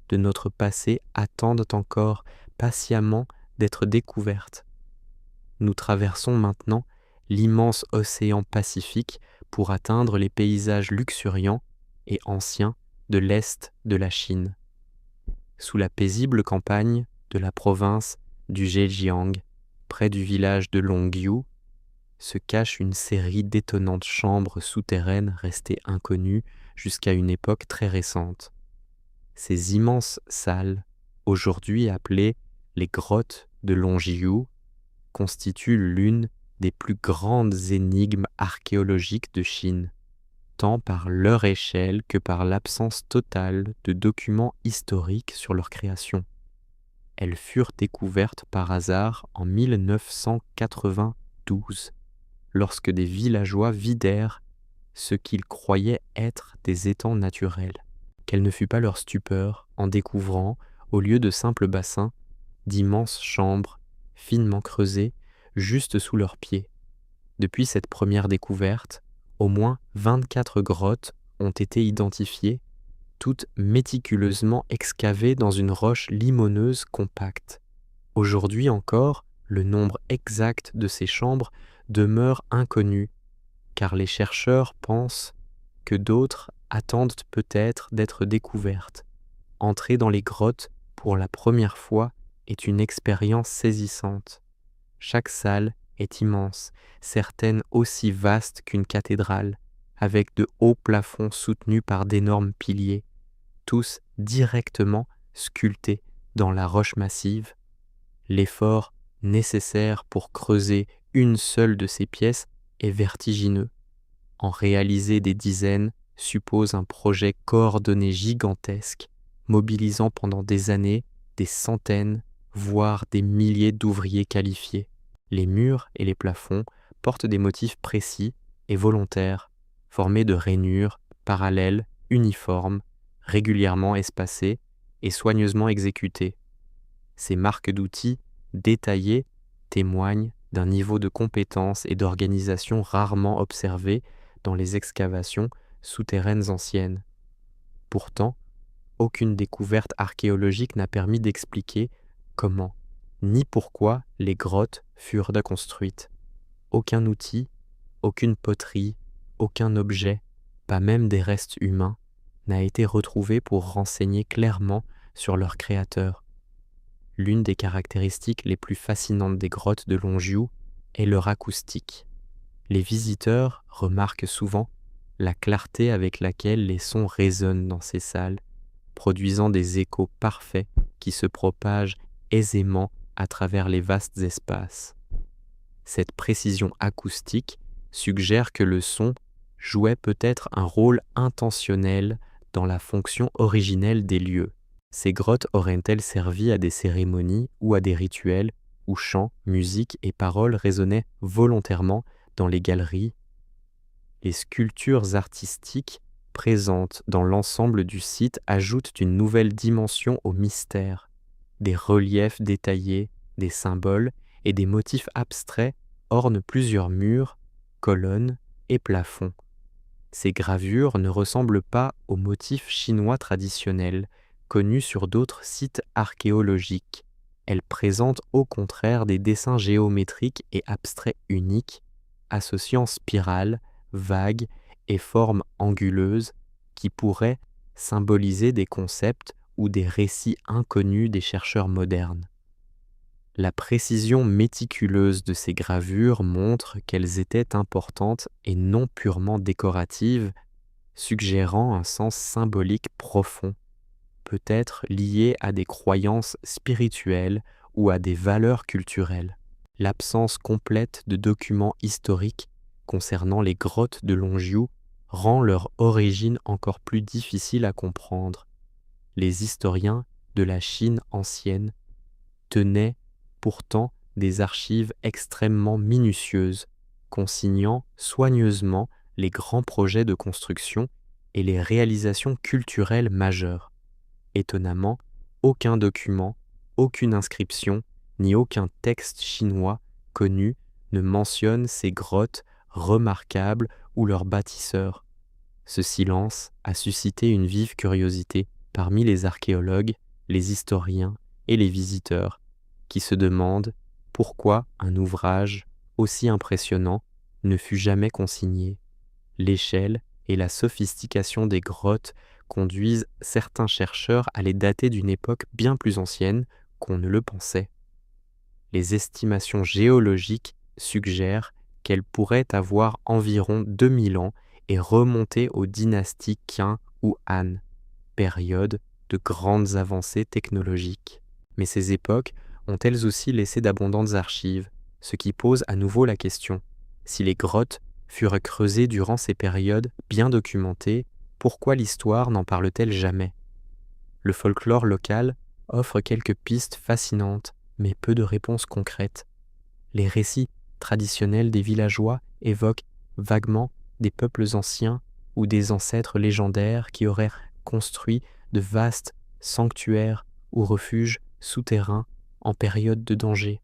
de notre passé attendent encore patiemment d'être découvertes. Nous traversons maintenant l'immense océan Pacifique pour atteindre les paysages luxuriants et anciens de l'est de la Chine. Sous la paisible campagne de la province du Zhejiang, près du village de Longyu, se cache une série d'étonnantes chambres souterraines restées inconnues jusqu'à une époque très récente. Ces immenses salles, aujourd'hui appelées les grottes de Longyu, constituent l'une des plus grandes énigmes archéologiques de Chine, tant par leur échelle que par l'absence totale de documents historiques sur leur création. Elles furent découvertes par hasard en 1992, lorsque des villageois vidèrent ce qu'ils croyaient être des étangs naturels. Quelle ne fut pas leur stupeur en découvrant, au lieu de simples bassins, d'immenses chambres finement creusées juste sous leurs pieds. Depuis cette première découverte, au moins 24 grottes ont été identifiées, toutes méticuleusement excavées dans une roche limoneuse compacte. Aujourd'hui encore, le nombre exact de ces chambres demeure inconnu, car les chercheurs pensent que d'autres attendent peut-être d'être découvertes. Entrer dans les grottes pour la première fois est une expérience saisissante. Chaque salle est immense, certaines aussi vastes qu'une cathédrale, avec de hauts plafonds soutenus par d'énormes piliers, tous directement sculptés dans la roche massive. L'effort nécessaire pour creuser une seule de ces pièces est vertigineux. En réaliser des dizaines suppose un projet coordonné gigantesque, mobilisant pendant des années des centaines, voire des milliers d'ouvriers qualifiés. Les murs et les plafonds portent des motifs précis et volontaires, formés de rainures, parallèles, uniformes, régulièrement espacées et soigneusement exécutées. Ces marques d'outils détaillées témoignent d'un niveau de compétence et d'organisation rarement observé dans les excavations souterraines anciennes. Pourtant, aucune découverte archéologique n'a permis d'expliquer comment ni pourquoi les grottes furent construites. Aucun outil, aucune poterie, aucun objet, pas même des restes humains, n'a été retrouvé pour renseigner clairement sur leur créateur. L'une des caractéristiques les plus fascinantes des grottes de Longyu est leur acoustique. Les visiteurs remarquent souvent la clarté avec laquelle les sons résonnent dans ces salles, produisant des échos parfaits qui se propagent aisément à travers les vastes espaces. Cette précision acoustique suggère que le son jouait peut-être un rôle intentionnel dans la fonction originelle des lieux. Ces grottes auraient-elles servi à des cérémonies ou à des rituels où chants, musique et paroles résonnaient volontairement dans les galeries? Les sculptures artistiques présentes dans l'ensemble du site ajoutent une nouvelle dimension au mystère. Des reliefs détaillés, des symboles et des motifs abstraits ornent plusieurs murs, colonnes et plafonds. Ces gravures ne ressemblent pas aux motifs chinois traditionnels connus sur d'autres sites archéologiques. Elles présentent au contraire des dessins géométriques et abstraits uniques, associant spirales, vagues et formes anguleuses qui pourraient symboliser des concepts ou des récits inconnus des chercheurs modernes. La précision méticuleuse de ces gravures montre qu'elles étaient importantes et non purement décoratives, suggérant un sens symbolique profond, peut-être lié à des croyances spirituelles ou à des valeurs culturelles. L'absence complète de documents historiques concernant les grottes de Longyu rend leur origine encore plus difficile à comprendre. Les historiens de la Chine ancienne tenaient pourtant des archives extrêmement minutieuses, consignant soigneusement les grands projets de construction et les réalisations culturelles majeures. Étonnamment, aucun document, aucune inscription, ni aucun texte chinois connu ne mentionne ces grottes remarquables ou leurs bâtisseurs. Ce silence a suscité une vive curiosité parmi les archéologues, les historiens et les visiteurs, qui se demandent pourquoi un ouvrage aussi impressionnant ne fut jamais consigné. L'échelle et la sophistication des grottes conduisent certains chercheurs à les dater d'une époque bien plus ancienne qu'on ne le pensait. Les estimations géologiques suggèrent qu'elle pourrait avoir environ 2000 ans et remonter aux dynasties Qin ou Han, période de grandes avancées technologiques. Mais ces époques ont elles aussi laissé d'abondantes archives, ce qui pose à nouveau la question. Si les grottes furent creusées durant ces périodes bien documentées, pourquoi l'histoire n'en parle-t-elle jamais? Le folklore local offre quelques pistes fascinantes, mais peu de réponses concrètes. Les récits traditionnels des villageois évoquent vaguement des peuples anciens ou des ancêtres légendaires qui auraient construit de vastes sanctuaires ou refuges souterrains en période de danger.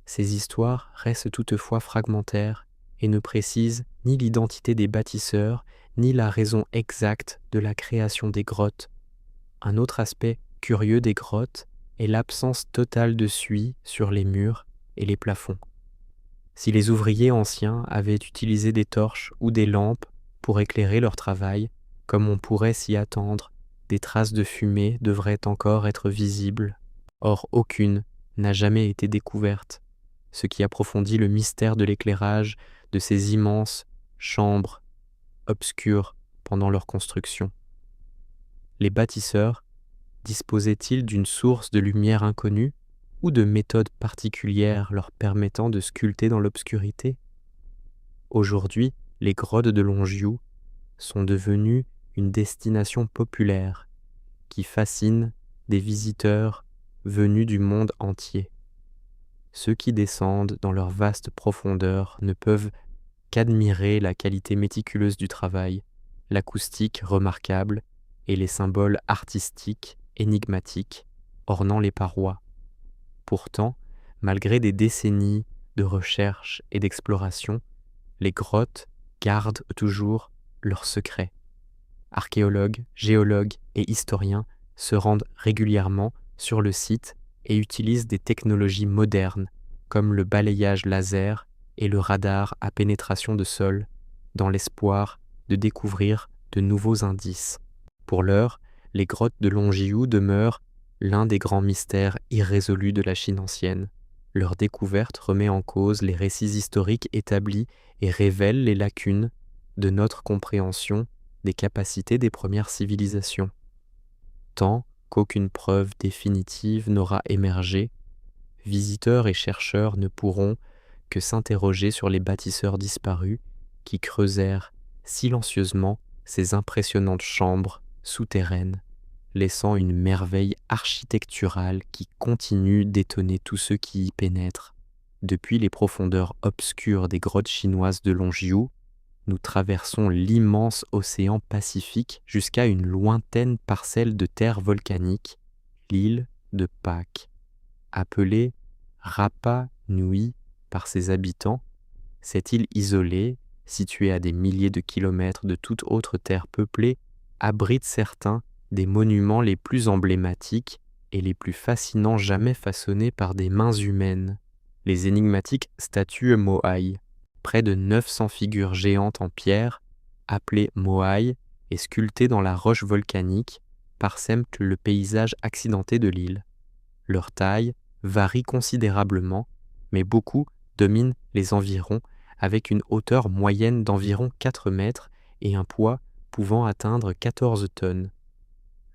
Ces histoires restent toutefois fragmentaires et ne précisent ni l'identité des bâtisseurs, ni la raison exacte de la création des grottes. Un autre aspect curieux des grottes est l'absence totale de suie sur les murs et les plafonds. Si les ouvriers anciens avaient utilisé des torches ou des lampes pour éclairer leur travail, comme on pourrait s'y attendre, des traces de fumée devraient encore être visibles. Or, aucune n'a jamais été découverte, ce qui approfondit le mystère de l'éclairage de ces immenses chambres obscures pendant leur construction. Les bâtisseurs disposaient-ils d'une source de lumière inconnue ou de méthodes particulières leur permettant de sculpter dans l'obscurité? Aujourd'hui, les grottes de Longjiou sont devenues une destination populaire qui fascine des visiteurs venus du monde entier. Ceux qui descendent dans leur vaste profondeur ne peuvent qu'admirer la qualité méticuleuse du travail, l'acoustique remarquable et les symboles artistiques énigmatiques ornant les parois. Pourtant, malgré des décennies de recherche et d'exploration, les grottes gardent toujours leurs secrets. Archéologues, géologues et historiens se rendent régulièrement sur le site et utilisent des technologies modernes comme le balayage laser et le radar à pénétration de sol dans l'espoir de découvrir de nouveaux indices. Pour l'heure, les grottes de Longjiou demeurent l'un des grands mystères irrésolus de la Chine ancienne. Leur découverte remet en cause les récits historiques établis et révèle les lacunes de notre compréhension des capacités des premières civilisations. Tant qu'aucune preuve définitive n'aura émergé, visiteurs et chercheurs ne pourront que s'interroger sur les bâtisseurs disparus qui creusèrent silencieusement ces impressionnantes chambres souterraines, laissant une merveille architecturale qui continue d'étonner tous ceux qui y pénètrent. Depuis les profondeurs obscures des grottes chinoises de Longjiou, nous traversons l'immense océan Pacifique jusqu'à une lointaine parcelle de terre volcanique, l'île de Pâques. Appelée Rapa Nui par ses habitants, cette île isolée, située à des milliers de kilomètres de toute autre terre peuplée, abrite certains des monuments les plus emblématiques et les plus fascinants jamais façonnés par des mains humaines. Les énigmatiques statues Moai, près de 900 figures géantes en pierre, appelées Moai et sculptées dans la roche volcanique, parsèment le paysage accidenté de l'île. Leur taille varie considérablement, mais beaucoup dominent les environs avec une hauteur moyenne d'environ 4 mètres et un poids pouvant atteindre 14 tonnes.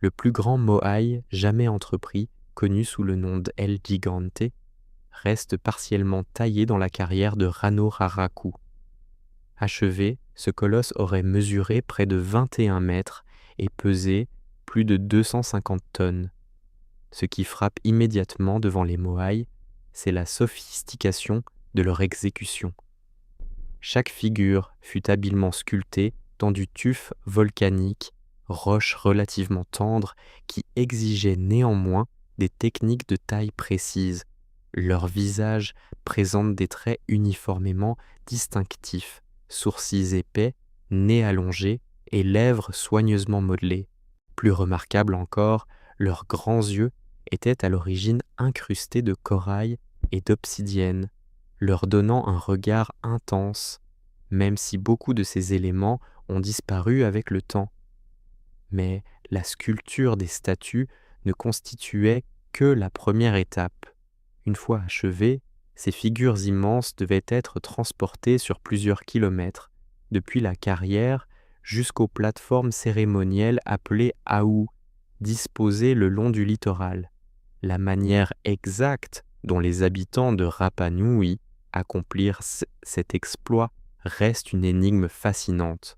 Le plus grand Moai jamais entrepris, connu sous le nom d'El Gigante, reste partiellement taillé dans la carrière de Rano Raraku. Achevé, ce colosse aurait mesuré près de 21 mètres et pesé plus de 250 tonnes. Ce qui frappe immédiatement devant les Moai, c'est la sophistication de leur exécution. Chaque figure fut habilement sculptée dans du tuf volcanique, roche relativement tendre qui exigeait néanmoins des techniques de taille précise. Leur visage présente des traits uniformément distinctifs, sourcils épais, nez allongé et lèvres soigneusement modelées. Plus remarquable encore, leurs grands yeux étaient à l'origine incrustés de corail et d'obsidienne, leur donnant un regard intense, même si beaucoup de ces éléments ont disparu avec le temps. Mais la sculpture des statues ne constituait que la première étape. Une fois achevées, ces figures immenses devaient être transportées sur plusieurs kilomètres, depuis la carrière jusqu'aux plateformes cérémonielles appelées aou, disposées le long du littoral. La manière exacte dont les habitants de Rapa Nui accomplirent cet exploit reste une énigme fascinante.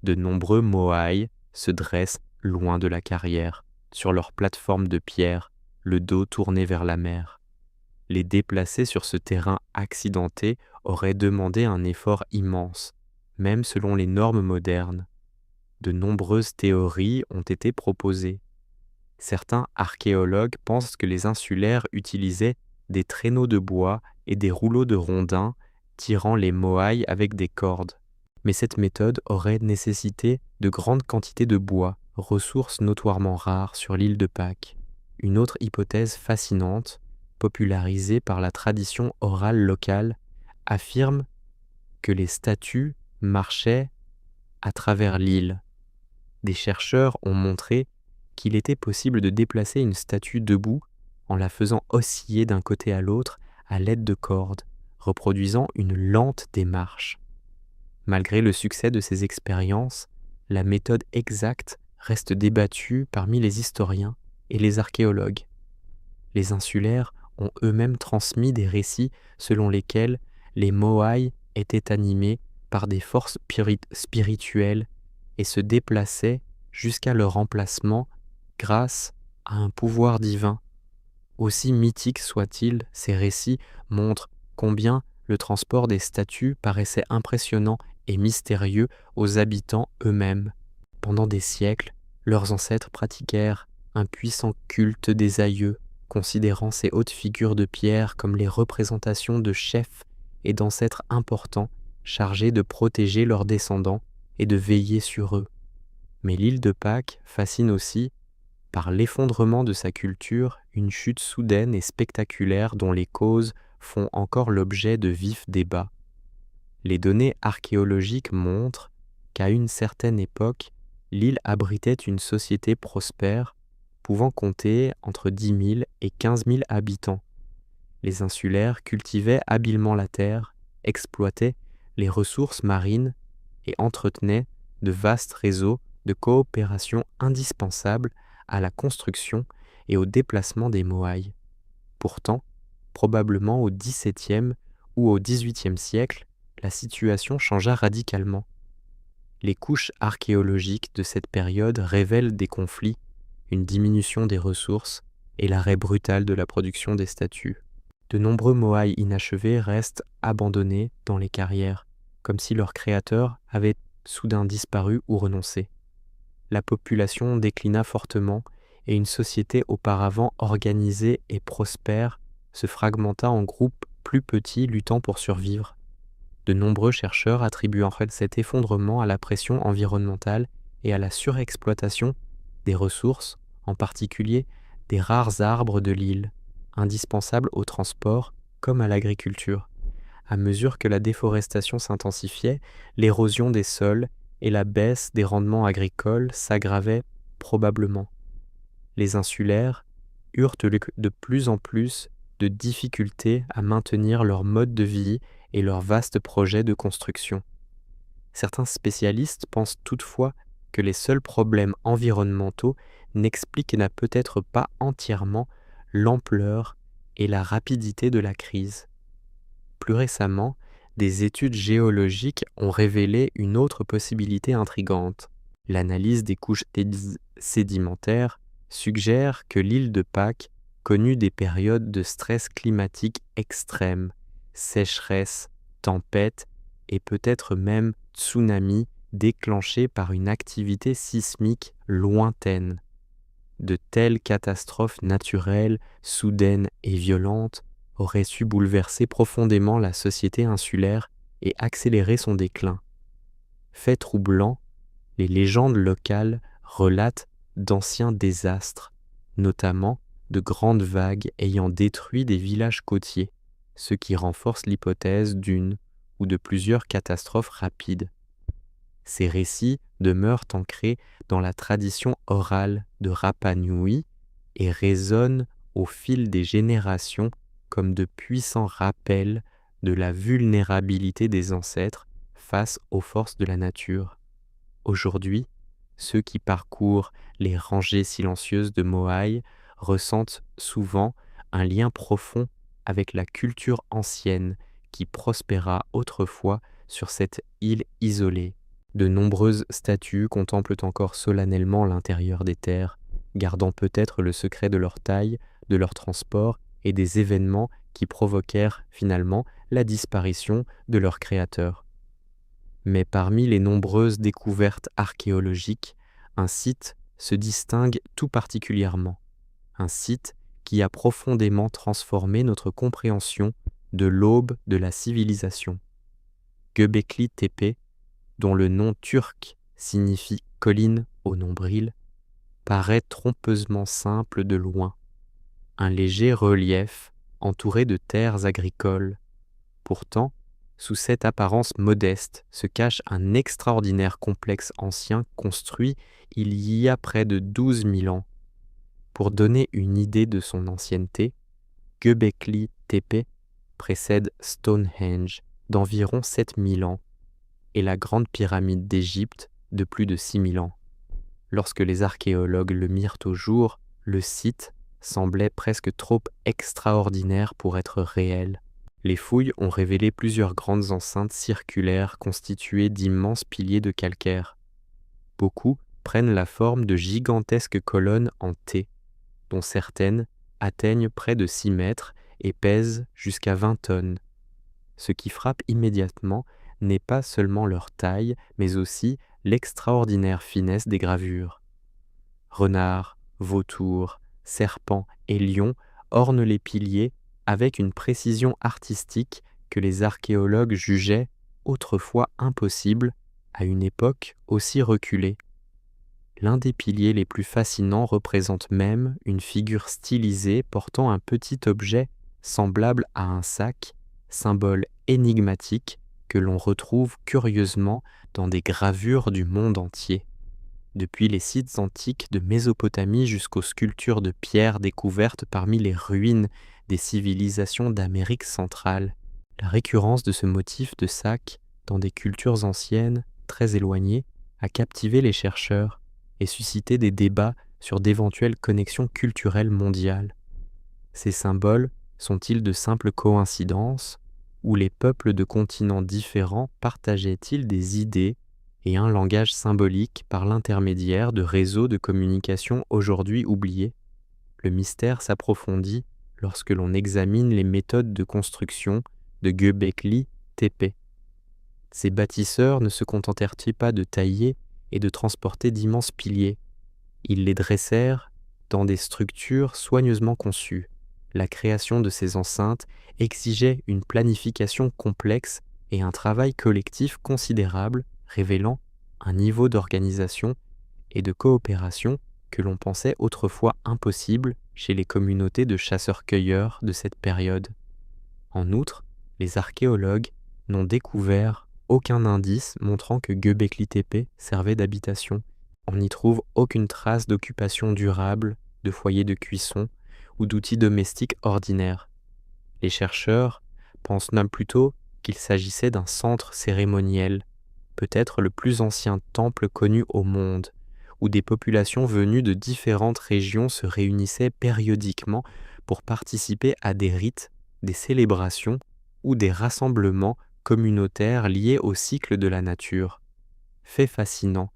De nombreux moaïs se dressent loin de la carrière, sur leur plateforme de pierre, le dos tourné vers la mer. Les déplacer sur ce terrain accidenté aurait demandé un effort immense, même selon les normes modernes. De nombreuses théories ont été proposées. Certains archéologues pensent que les insulaires utilisaient des traîneaux de bois et des rouleaux de rondins tirant les moaïs avec des cordes. Mais cette méthode aurait nécessité de grandes quantités de bois, ressource notoirement rare sur l'île de Pâques. Une autre hypothèse fascinante, popularisée par la tradition orale locale, affirme que les statues marchaient à travers l'île. Des chercheurs ont montré qu'il était possible de déplacer une statue debout en la faisant osciller d'un côté à l'autre à l'aide de cordes, reproduisant une lente démarche. Malgré le succès de ces expériences, la méthode exacte reste débattue parmi les historiens et les archéologues. Les insulaires ont eux-mêmes transmis des récits selon lesquels les moaïs étaient animés par des forces spirituelles et se déplaçaient jusqu'à leur emplacement grâce à un pouvoir divin. Aussi mythiques soient-ils, ces récits montrent combien le transport des statues paraissait impressionnant et mystérieux aux habitants eux-mêmes. Pendant des siècles, leurs ancêtres pratiquèrent un puissant culte des aïeux, considérant ces hautes figures de pierre comme les représentations de chefs et d'ancêtres importants chargés de protéger leurs descendants et de veiller sur eux. Mais l'île de Pâques fascine aussi par l'effondrement de sa culture, une chute soudaine et spectaculaire dont les causes font encore l'objet de vifs débats. Les données archéologiques montrent qu'à une certaine époque, l'île abritait une société prospère, pouvant compter entre 10 000 et 15 000 habitants. Les insulaires cultivaient habilement la terre, exploitaient les ressources marines et entretenaient de vastes réseaux de coopération indispensables à la construction et au déplacement des moaïs. Pourtant, probablement au XVIIe ou au XVIIIe siècle, la situation changea radicalement. Les couches archéologiques de cette période révèlent des conflits, une diminution des ressources et l'arrêt brutal de la production des statues. De nombreux moaïs inachevés restent abandonnés dans les carrières, comme si leurs créateurs avaient soudain disparu ou renoncé. La population déclina fortement et une société auparavant organisée et prospère se fragmenta en groupes plus petits luttant pour survivre. De nombreux chercheurs attribuent en fait cet effondrement à la pression environnementale et à la surexploitation des ressources, en particulier des rares arbres de l'île, indispensables au transport comme à l'agriculture. À mesure que la déforestation s'intensifiait, l'érosion des sols et la baisse des rendements agricoles s'aggravaient probablement. Les insulaires eurent de plus en plus de difficultés à maintenir leur mode de vie et leurs vastes projets de construction. Certains spécialistes pensent toutefois que les seuls problèmes environnementaux n'expliquent peut-être pas entièrement l'ampleur et la rapidité de la crise. Plus récemment, des études géologiques ont révélé une autre possibilité intrigante. L'analyse des couches sédimentaires suggère que l'île de Pâques connut des périodes de stress climatique extrême, sécheresse, tempêtes et peut-être même tsunamis déclenchés par une activité sismique lointaine. De telles catastrophes naturelles, soudaines et violentes, auraient su bouleverser profondément la société insulaire et accélérer son déclin. Fait troublant, les légendes locales relatent d'anciens désastres, notamment de grandes vagues ayant détruit des villages côtiers, ce qui renforce l'hypothèse d'une ou de plusieurs catastrophes rapides. Ces récits demeurent ancrés dans la tradition orale de Rapa Nui et résonnent au fil des générations comme de puissants rappels de la vulnérabilité des ancêtres face aux forces de la nature. Aujourd'hui, ceux qui parcourent les rangées silencieuses de Moai ressentent souvent un lien profond avec la culture ancienne qui prospéra autrefois sur cette île isolée. De nombreuses statues contemplent encore solennellement l'intérieur des terres, gardant peut-être le secret de leur taille, de leur transport et des événements qui provoquèrent finalement la disparition de leur créateur. Mais parmi les nombreuses découvertes archéologiques, un site se distingue tout particulièrement. Un site qui a profondément transformé notre compréhension de l'aube de la civilisation. Göbekli Tepe, dont le nom turc signifie colline au nombril, paraît trompeusement simple de loin. Un léger relief entouré de terres agricoles. Pourtant, sous cette apparence modeste se cache un extraordinaire complexe ancien construit il y a près de 12 000 ans. Pour donner une idée de son ancienneté, Göbekli Tepe précède Stonehenge d'environ 7 000 ans et la Grande Pyramide d'Égypte de plus de 6 000 ans. Lorsque les archéologues le mirent au jour, le site semblait presque trop extraordinaire pour être réel. Les fouilles ont révélé plusieurs grandes enceintes circulaires constituées d'immenses piliers de calcaire. Beaucoup prennent la forme de gigantesques colonnes en T, dont certaines atteignent près de 6 mètres et pèsent jusqu'à 20 tonnes. Ce qui frappe immédiatement n'est pas seulement leur taille, mais aussi l'extraordinaire finesse des gravures. Renards, vautours, serpents et lions ornent les piliers avec une précision artistique que les archéologues jugeaient autrefois impossible à une époque aussi reculée. L'un des piliers les plus fascinants représente même une figure stylisée portant un petit objet semblable à un sac, symbole énigmatique que l'on retrouve curieusement dans des gravures du monde entier. Depuis les sites antiques de Mésopotamie jusqu'aux sculptures de pierre découvertes parmi les ruines des civilisations d'Amérique centrale, la récurrence de ce motif de sac dans des cultures anciennes très éloignées a captivé les chercheurs et suscité des débats sur d'éventuelles connexions culturelles mondiales. Ces symboles sont-ils de simples coïncidences, ou les peuples de continents différents partageaient-ils des idées et un langage symbolique par l'intermédiaire de réseaux de communication aujourd'hui oubliés? Le mystère s'approfondit lorsque l'on examine les méthodes de construction de Göbekli Tepe. Ces bâtisseurs ne se contentèrent-ils pas de tailler et de transporter d'immenses piliers? Ils les dressèrent dans des structures soigneusement conçues. La création de ces enceintes exigeait une planification complexe et un travail collectif considérable, révélant un niveau d'organisation et de coopération que l'on pensait autrefois impossible chez les communautés de chasseurs-cueilleurs de cette période. En outre, les archéologues n'ont découvert aucun indice montrant que Göbekli Tepe servait d'habitation. On n'y trouve aucune trace d'occupation durable, de foyer de cuisson ou d'outils domestiques ordinaires. Les chercheurs pensent même plutôt qu'il s'agissait d'un centre cérémoniel, peut-être le plus ancien temple connu au monde, où des populations venues de différentes régions se réunissaient périodiquement pour participer à des rites, des célébrations ou des rassemblements communautaires liés au cycle de la nature. Fait fascinant,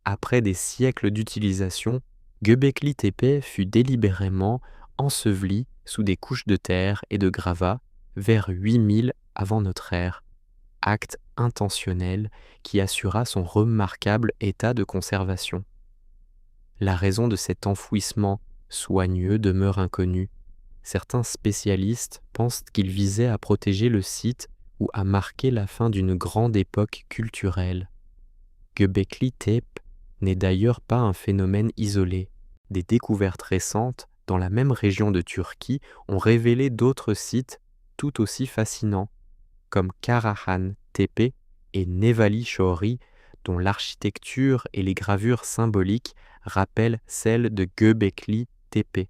après des siècles d'utilisation, Göbekli Tepe fut délibérément enseveli sous des couches de terre et de gravats vers 8000 avant notre ère, acte intentionnel qui assura son remarquable état de conservation. La raison de cet enfouissement soigneux demeure inconnue. Certains spécialistes pensent qu'il visait à protéger le site ou à marquer la fin d'une grande époque culturelle. Göbekli Tepe n'est d'ailleurs pas un phénomène isolé. Des découvertes récentes dans la même région de Turquie ont révélé d'autres sites tout aussi fascinants, comme Karahan Tepe et Nevali Shohri, dont l'architecture et les gravures symboliques rappellent celles de Göbekli Tepe.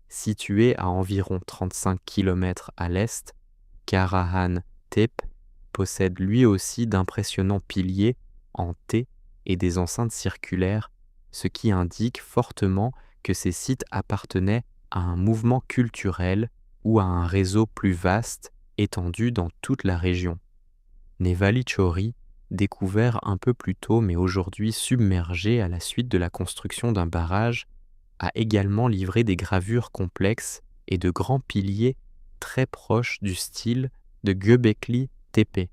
Situé à environ 35 km à l'est, Karahan Tepe possède lui aussi d'impressionnants piliers en T et des enceintes circulaires, ce qui indique fortement que ces sites appartenaient à un mouvement culturel ou à un réseau plus vaste étendu dans toute la région. Nevali Chori, découvert un peu plus tôt mais aujourd'hui submergé à la suite de la construction d'un barrage, a également livré des gravures complexes et de grands piliers très proches du style de Göbekli Tepe.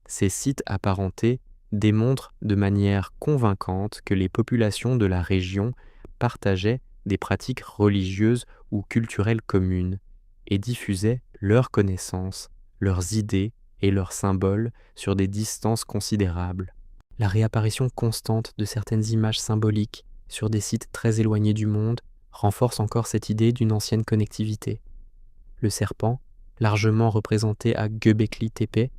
Ces sites apparentés démontrent de manière convaincante que les populations de la région partageaient des pratiques religieuses ou culturelles communes et diffusaient leurs connaissances, leurs idées et leurs symboles sur des distances considérables. La réapparition constante de certaines images symboliques sur des sites très éloignés du monde renforce encore cette idée d'une ancienne connectivité. Le serpent, largement représenté à Göbekli Tepe,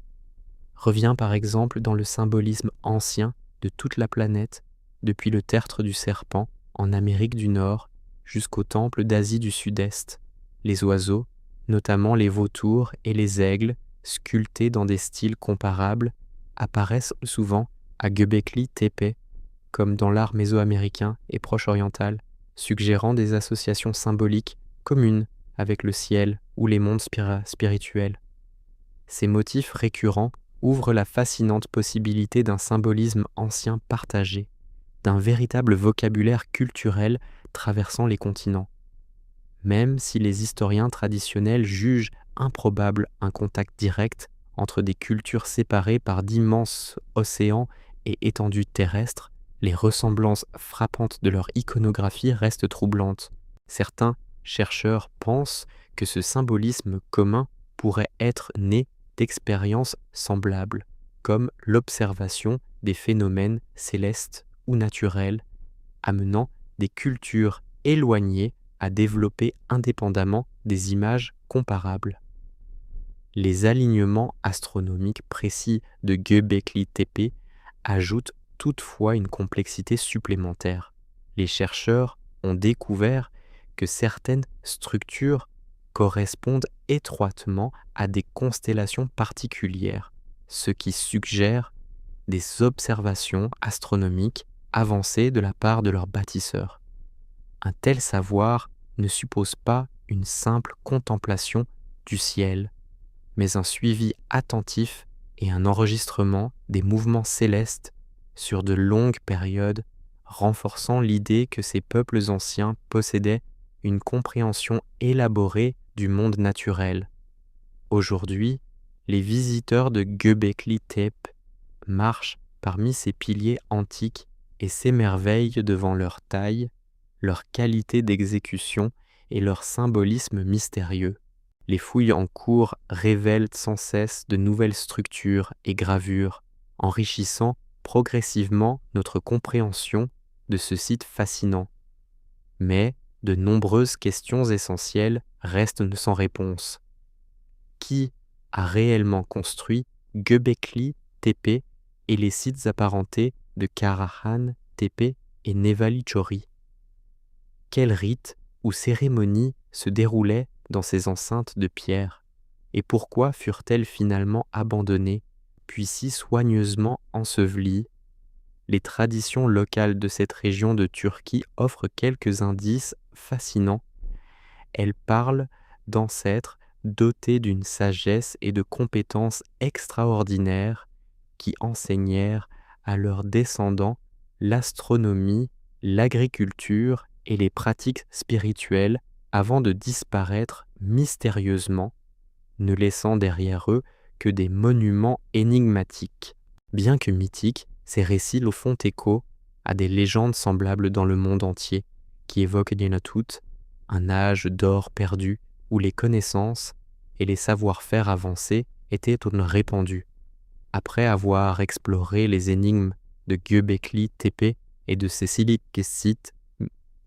revient par exemple dans le symbolisme ancien de toute la planète, depuis le tertre du serpent en Amérique du Nord jusqu'au temple d'Asie du Sud-Est. Les oiseaux, notamment les vautours et les aigles, sculptés dans des styles comparables, apparaissent souvent à Göbekli Tepe, comme dans l'art mésoaméricain et proche-oriental, suggérant des associations symboliques communes avec le ciel ou les mondes spirituels. Ces motifs récurrents ouvrent la fascinante possibilité d'un symbolisme ancien partagé, d'un véritable vocabulaire culturel traversant les continents. Même si les historiens traditionnels jugent improbable un contact direct entre des cultures séparées par d'immenses océans et étendues terrestres, les ressemblances frappantes de leur iconographie restent troublantes. Certains chercheurs pensent que ce symbolisme commun pourrait être né d'expériences semblables, comme l'observation des phénomènes célestes ou naturels, amenant des cultures éloignées à développer indépendamment des images comparables. Les alignements astronomiques précis de Göbekli Tepe ajoutent toutefois une complexité supplémentaire. Les chercheurs ont découvert que certaines structures correspondent étroitement à des constellations particulières, ce qui suggère des observations astronomiques avancées de la part de leurs bâtisseurs. Un tel savoir ne suppose pas une simple contemplation du ciel, mais un suivi attentif et un enregistrement des mouvements célestes sur de longues périodes, renforçant l'idée que ces peuples anciens possédaient une compréhension élaborée du monde naturel. Aujourd'hui, les visiteurs de Göbekli Tepe marchent parmi ces piliers antiques et s'émerveillent devant leur taille, leur qualité d'exécution et leur symbolisme mystérieux. Les fouilles en cours révèlent sans cesse de nouvelles structures et gravures, enrichissant progressivement notre compréhension de ce site fascinant. Mais de nombreuses questions essentielles restent sans réponse. Qui a réellement construit Göbekli Tepe et les sites apparentés de Karahan Tepe et Nevali Chori? Quels rites ou cérémonies se déroulaient dans ces enceintes de pierre, et pourquoi furent-elles finalement abandonnées, puis si soigneusement ensevelies? Les traditions locales de cette région de Turquie offrent quelques indices fascinants. Elles parlent d'ancêtres dotés d'une sagesse et de compétences extraordinaires qui enseignèrent à leurs descendants l'astronomie, l'agriculture et les pratiques spirituelles avant de disparaître mystérieusement, ne laissant derrière eux que des monuments énigmatiques. Bien que mythiques, ces récits font écho à des légendes semblables dans le monde entier, qui évoquent Nianotut, un âge d'or perdu où les connaissances et les savoir-faire avancés étaient répandus. Après avoir exploré les énigmes de Göbekli Tepe et de ses sites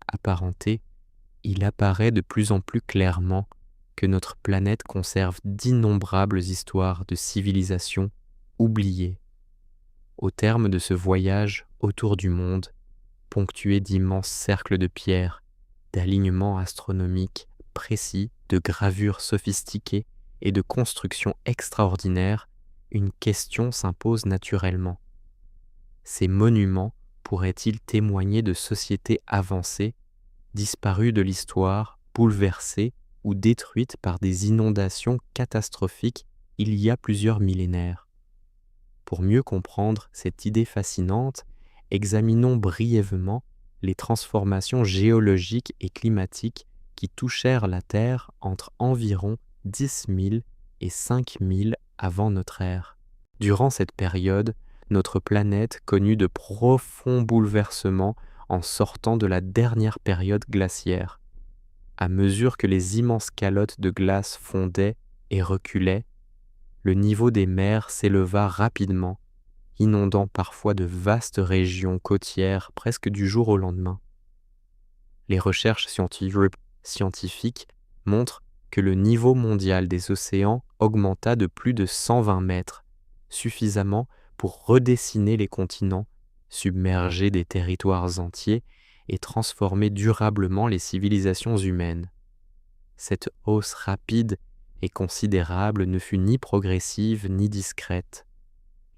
apparentés, il apparaît de plus en plus clairement que notre planète conserve d'innombrables histoires de civilisations oubliées. Au terme de ce voyage autour du monde, ponctué d'immenses cercles de pierre, d'alignements astronomiques précis, de gravures sophistiquées et de constructions extraordinaires, une question s'impose naturellement. Ces monuments pourraient-ils témoigner de sociétés avancées, disparues de l'histoire, bouleversées ou détruites par des inondations catastrophiques il y a plusieurs millénaires? Pour mieux comprendre cette idée fascinante, examinons brièvement les transformations géologiques et climatiques qui touchèrent la Terre entre environ 10 000 et 5 000 avant notre ère. Durant cette période, notre planète connut de profonds bouleversements en sortant de la dernière période glaciaire. À mesure que les immenses calottes de glace fondaient et reculaient, le niveau des mers s'éleva rapidement, inondant parfois de vastes régions côtières presque du jour au lendemain. Les recherches scientifiques montrent que le niveau mondial des océans augmenta de plus de 120 mètres, suffisamment pour redessiner les continents, submerger des territoires entiers et transformer durablement les civilisations humaines. Cette hausse rapide et considérable ne fut ni progressive ni discrète.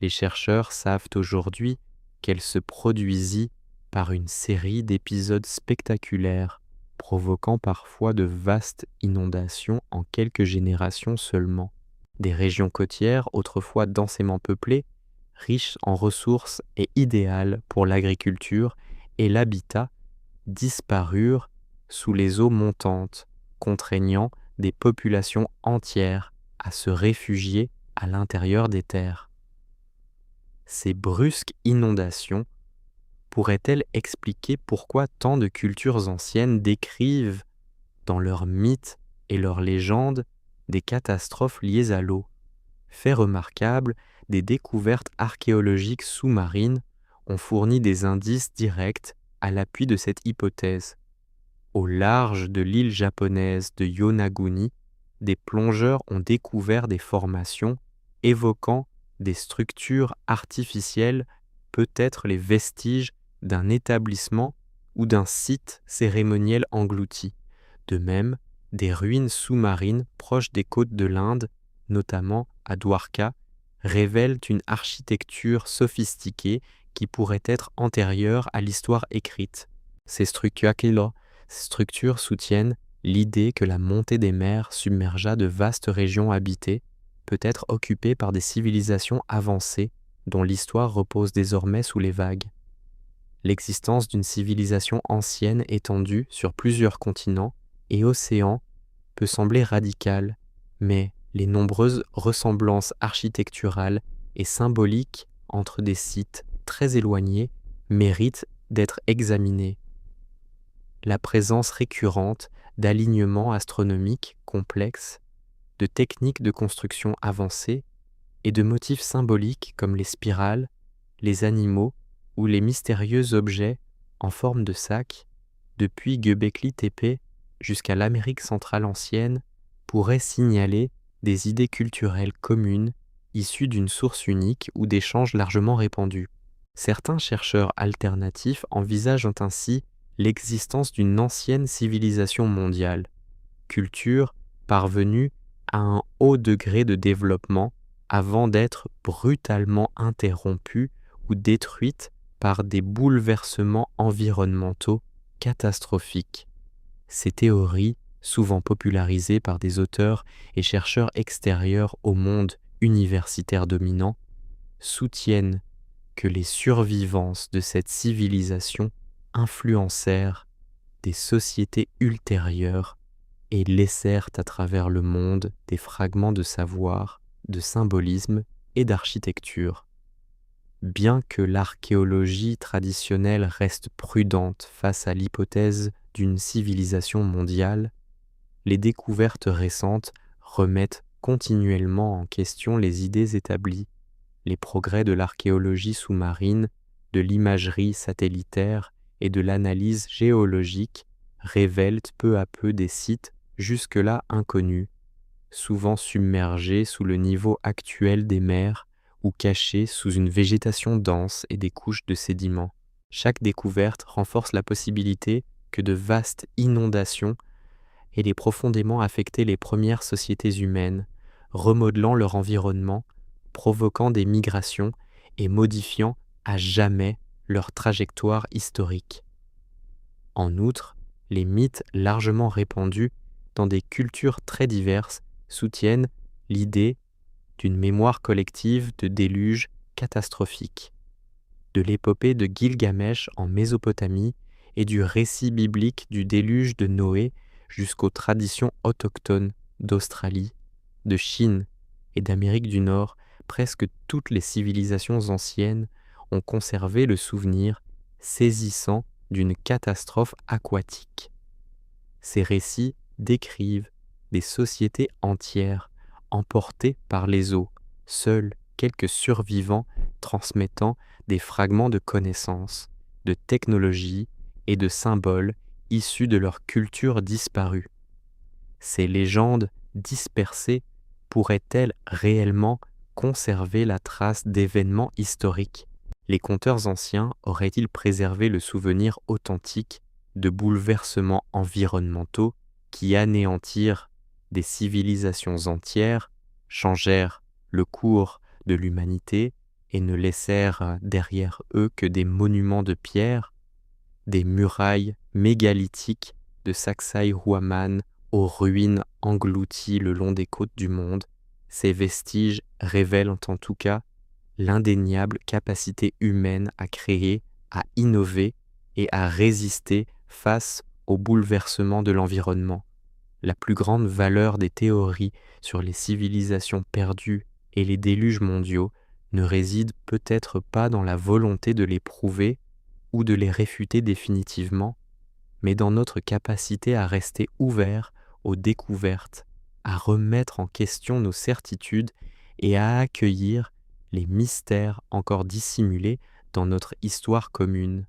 Les chercheurs savent aujourd'hui qu'elle se produisit par une série d'épisodes spectaculaires, provoquant parfois de vastes inondations en quelques générations seulement. Des régions côtières, autrefois densément peuplées, riches en ressources et idéales pour l'agriculture et l'habitat, disparurent sous les eaux montantes, contraignant des populations entières à se réfugier à l'intérieur des terres. Ces brusques inondations pourraient-elles expliquer pourquoi tant de cultures anciennes décrivent, dans leurs mythes et leurs légendes, des catastrophes liées à l'eau? Fait remarquable, des découvertes archéologiques sous-marines ont fourni des indices directs à l'appui de cette hypothèse. Au large de l'île japonaise de Yonaguni, des plongeurs ont découvert des formations évoquant des structures artificielles, peut-être les vestiges d'un établissement ou d'un site cérémoniel englouti. De même, des ruines sous-marines proches des côtes de l'Inde, notamment à Dwarka, révèlent une architecture sophistiquée qui pourrait être antérieure à l'histoire écrite. Ces structures soutiennent l'idée que la montée des mers submergea de vastes régions habitées, peut-être occupées par des civilisations avancées dont l'histoire repose désormais sous les vagues. L'existence d'une civilisation ancienne étendue sur plusieurs continents et océans peut sembler radicale, mais les nombreuses ressemblances architecturales et symboliques entre des sites très éloignés méritent d'être examinées. La présence récurrente d'alignements astronomiques complexes, de techniques de construction avancées et de motifs symboliques comme les spirales, les animaux ou les mystérieux objets en forme de sac, depuis Göbekli Tepe jusqu'à l'Amérique centrale ancienne, pourraient signaler des idées culturelles communes issues d'une source unique ou d'échanges largement répandus. Certains chercheurs alternatifs envisagent ainsi l'existence d'une ancienne civilisation mondiale, culture parvenue à un haut degré de développement avant d'être brutalement interrompue ou détruite par des bouleversements environnementaux catastrophiques. Ces théories, souvent popularisées par des auteurs et chercheurs extérieurs au monde universitaire dominant, soutiennent que les survivances de cette civilisation influencèrent des sociétés ultérieures et laissèrent à travers le monde des fragments de savoir, de symbolisme et d'architecture. Bien que l'archéologie traditionnelle reste prudente face à l'hypothèse d'une civilisation mondiale, les découvertes récentes remettent continuellement en question les idées établies. Les progrès de l'archéologie sous-marine, de l'imagerie satellitaire et de l'analyse géologique révèlent peu à peu des sites jusque-là inconnus, souvent submergés sous le niveau actuel des mers ou cachés sous une végétation dense et des couches de sédiments. Chaque découverte renforce la possibilité que de vastes inondations aient profondément affecté les premières sociétés humaines, remodelant leur environnement, provoquant des migrations et modifiant à jamais leur trajectoire historique. En outre, les mythes largement répandus dans des cultures très diverses soutiennent l'idée d'une mémoire collective de déluge catastrophique, de l'épopée de Gilgamesh en Mésopotamie et du récit biblique du déluge de Noé jusqu'aux traditions autochtones d'Australie, de Chine et d'Amérique du Nord. Presque toutes les civilisations anciennes ont conservé le souvenir saisissant d'une catastrophe aquatique. Ces récits décrivent des sociétés entières emportées par les eaux, seuls quelques survivants transmettant des fragments de connaissances, de technologies et de symboles issus de leur culture disparue. Ces légendes dispersées pourraient-elles réellement conserver la trace d'événements historiques? Les conteurs anciens auraient-ils préservé le souvenir authentique de bouleversements environnementaux qui anéantirent des civilisations entières, changèrent le cours de l'humanité et ne laissèrent derrière eux que des monuments de pierre, des murailles mégalithiques de Sacsayhuaman aux ruines englouties le long des côtes du monde? Ces vestiges révèlent en tout cas l'indéniable capacité humaine à créer, à innover et à résister face aux bouleversements de l'environnement. La plus grande valeur des théories sur les civilisations perdues et les déluges mondiaux ne réside peut-être pas dans la volonté de les prouver ou de les réfuter définitivement, mais dans notre capacité à rester ouverts aux découvertes, à remettre en question nos certitudes et à accueillir les mystères encore dissimulés dans notre histoire commune.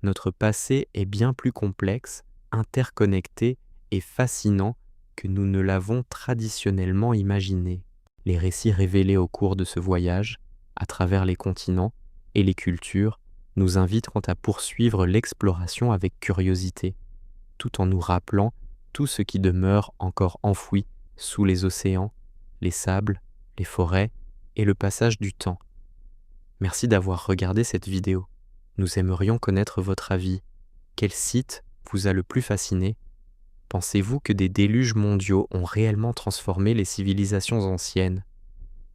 Notre passé est bien plus complexe, interconnecté et fascinant que nous ne l'avons traditionnellement imaginé. Les récits révélés au cours de ce voyage, à travers les continents et les cultures, nous inviteront à poursuivre l'exploration avec curiosité, tout en nous rappelant tout ce qui demeure encore enfoui sous les océans, les sables, les forêts et le passage du temps. Merci d'avoir regardé cette vidéo. Nous aimerions connaître votre avis. Quel site vous a le plus fasciné? Pensez-vous que des déluges mondiaux ont réellement transformé les civilisations anciennes?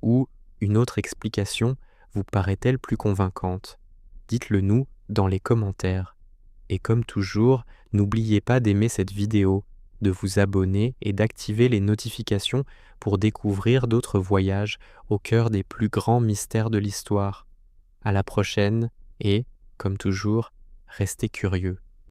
Ou une autre explication vous paraît-elle plus convaincante? Dites-le nous dans les commentaires. Et comme toujours, n'oubliez pas d'aimer cette vidéo, de vous abonner et d'activer les notifications pour découvrir d'autres voyages au cœur des plus grands mystères de l'histoire. À la prochaine et, comme toujours, restez curieux.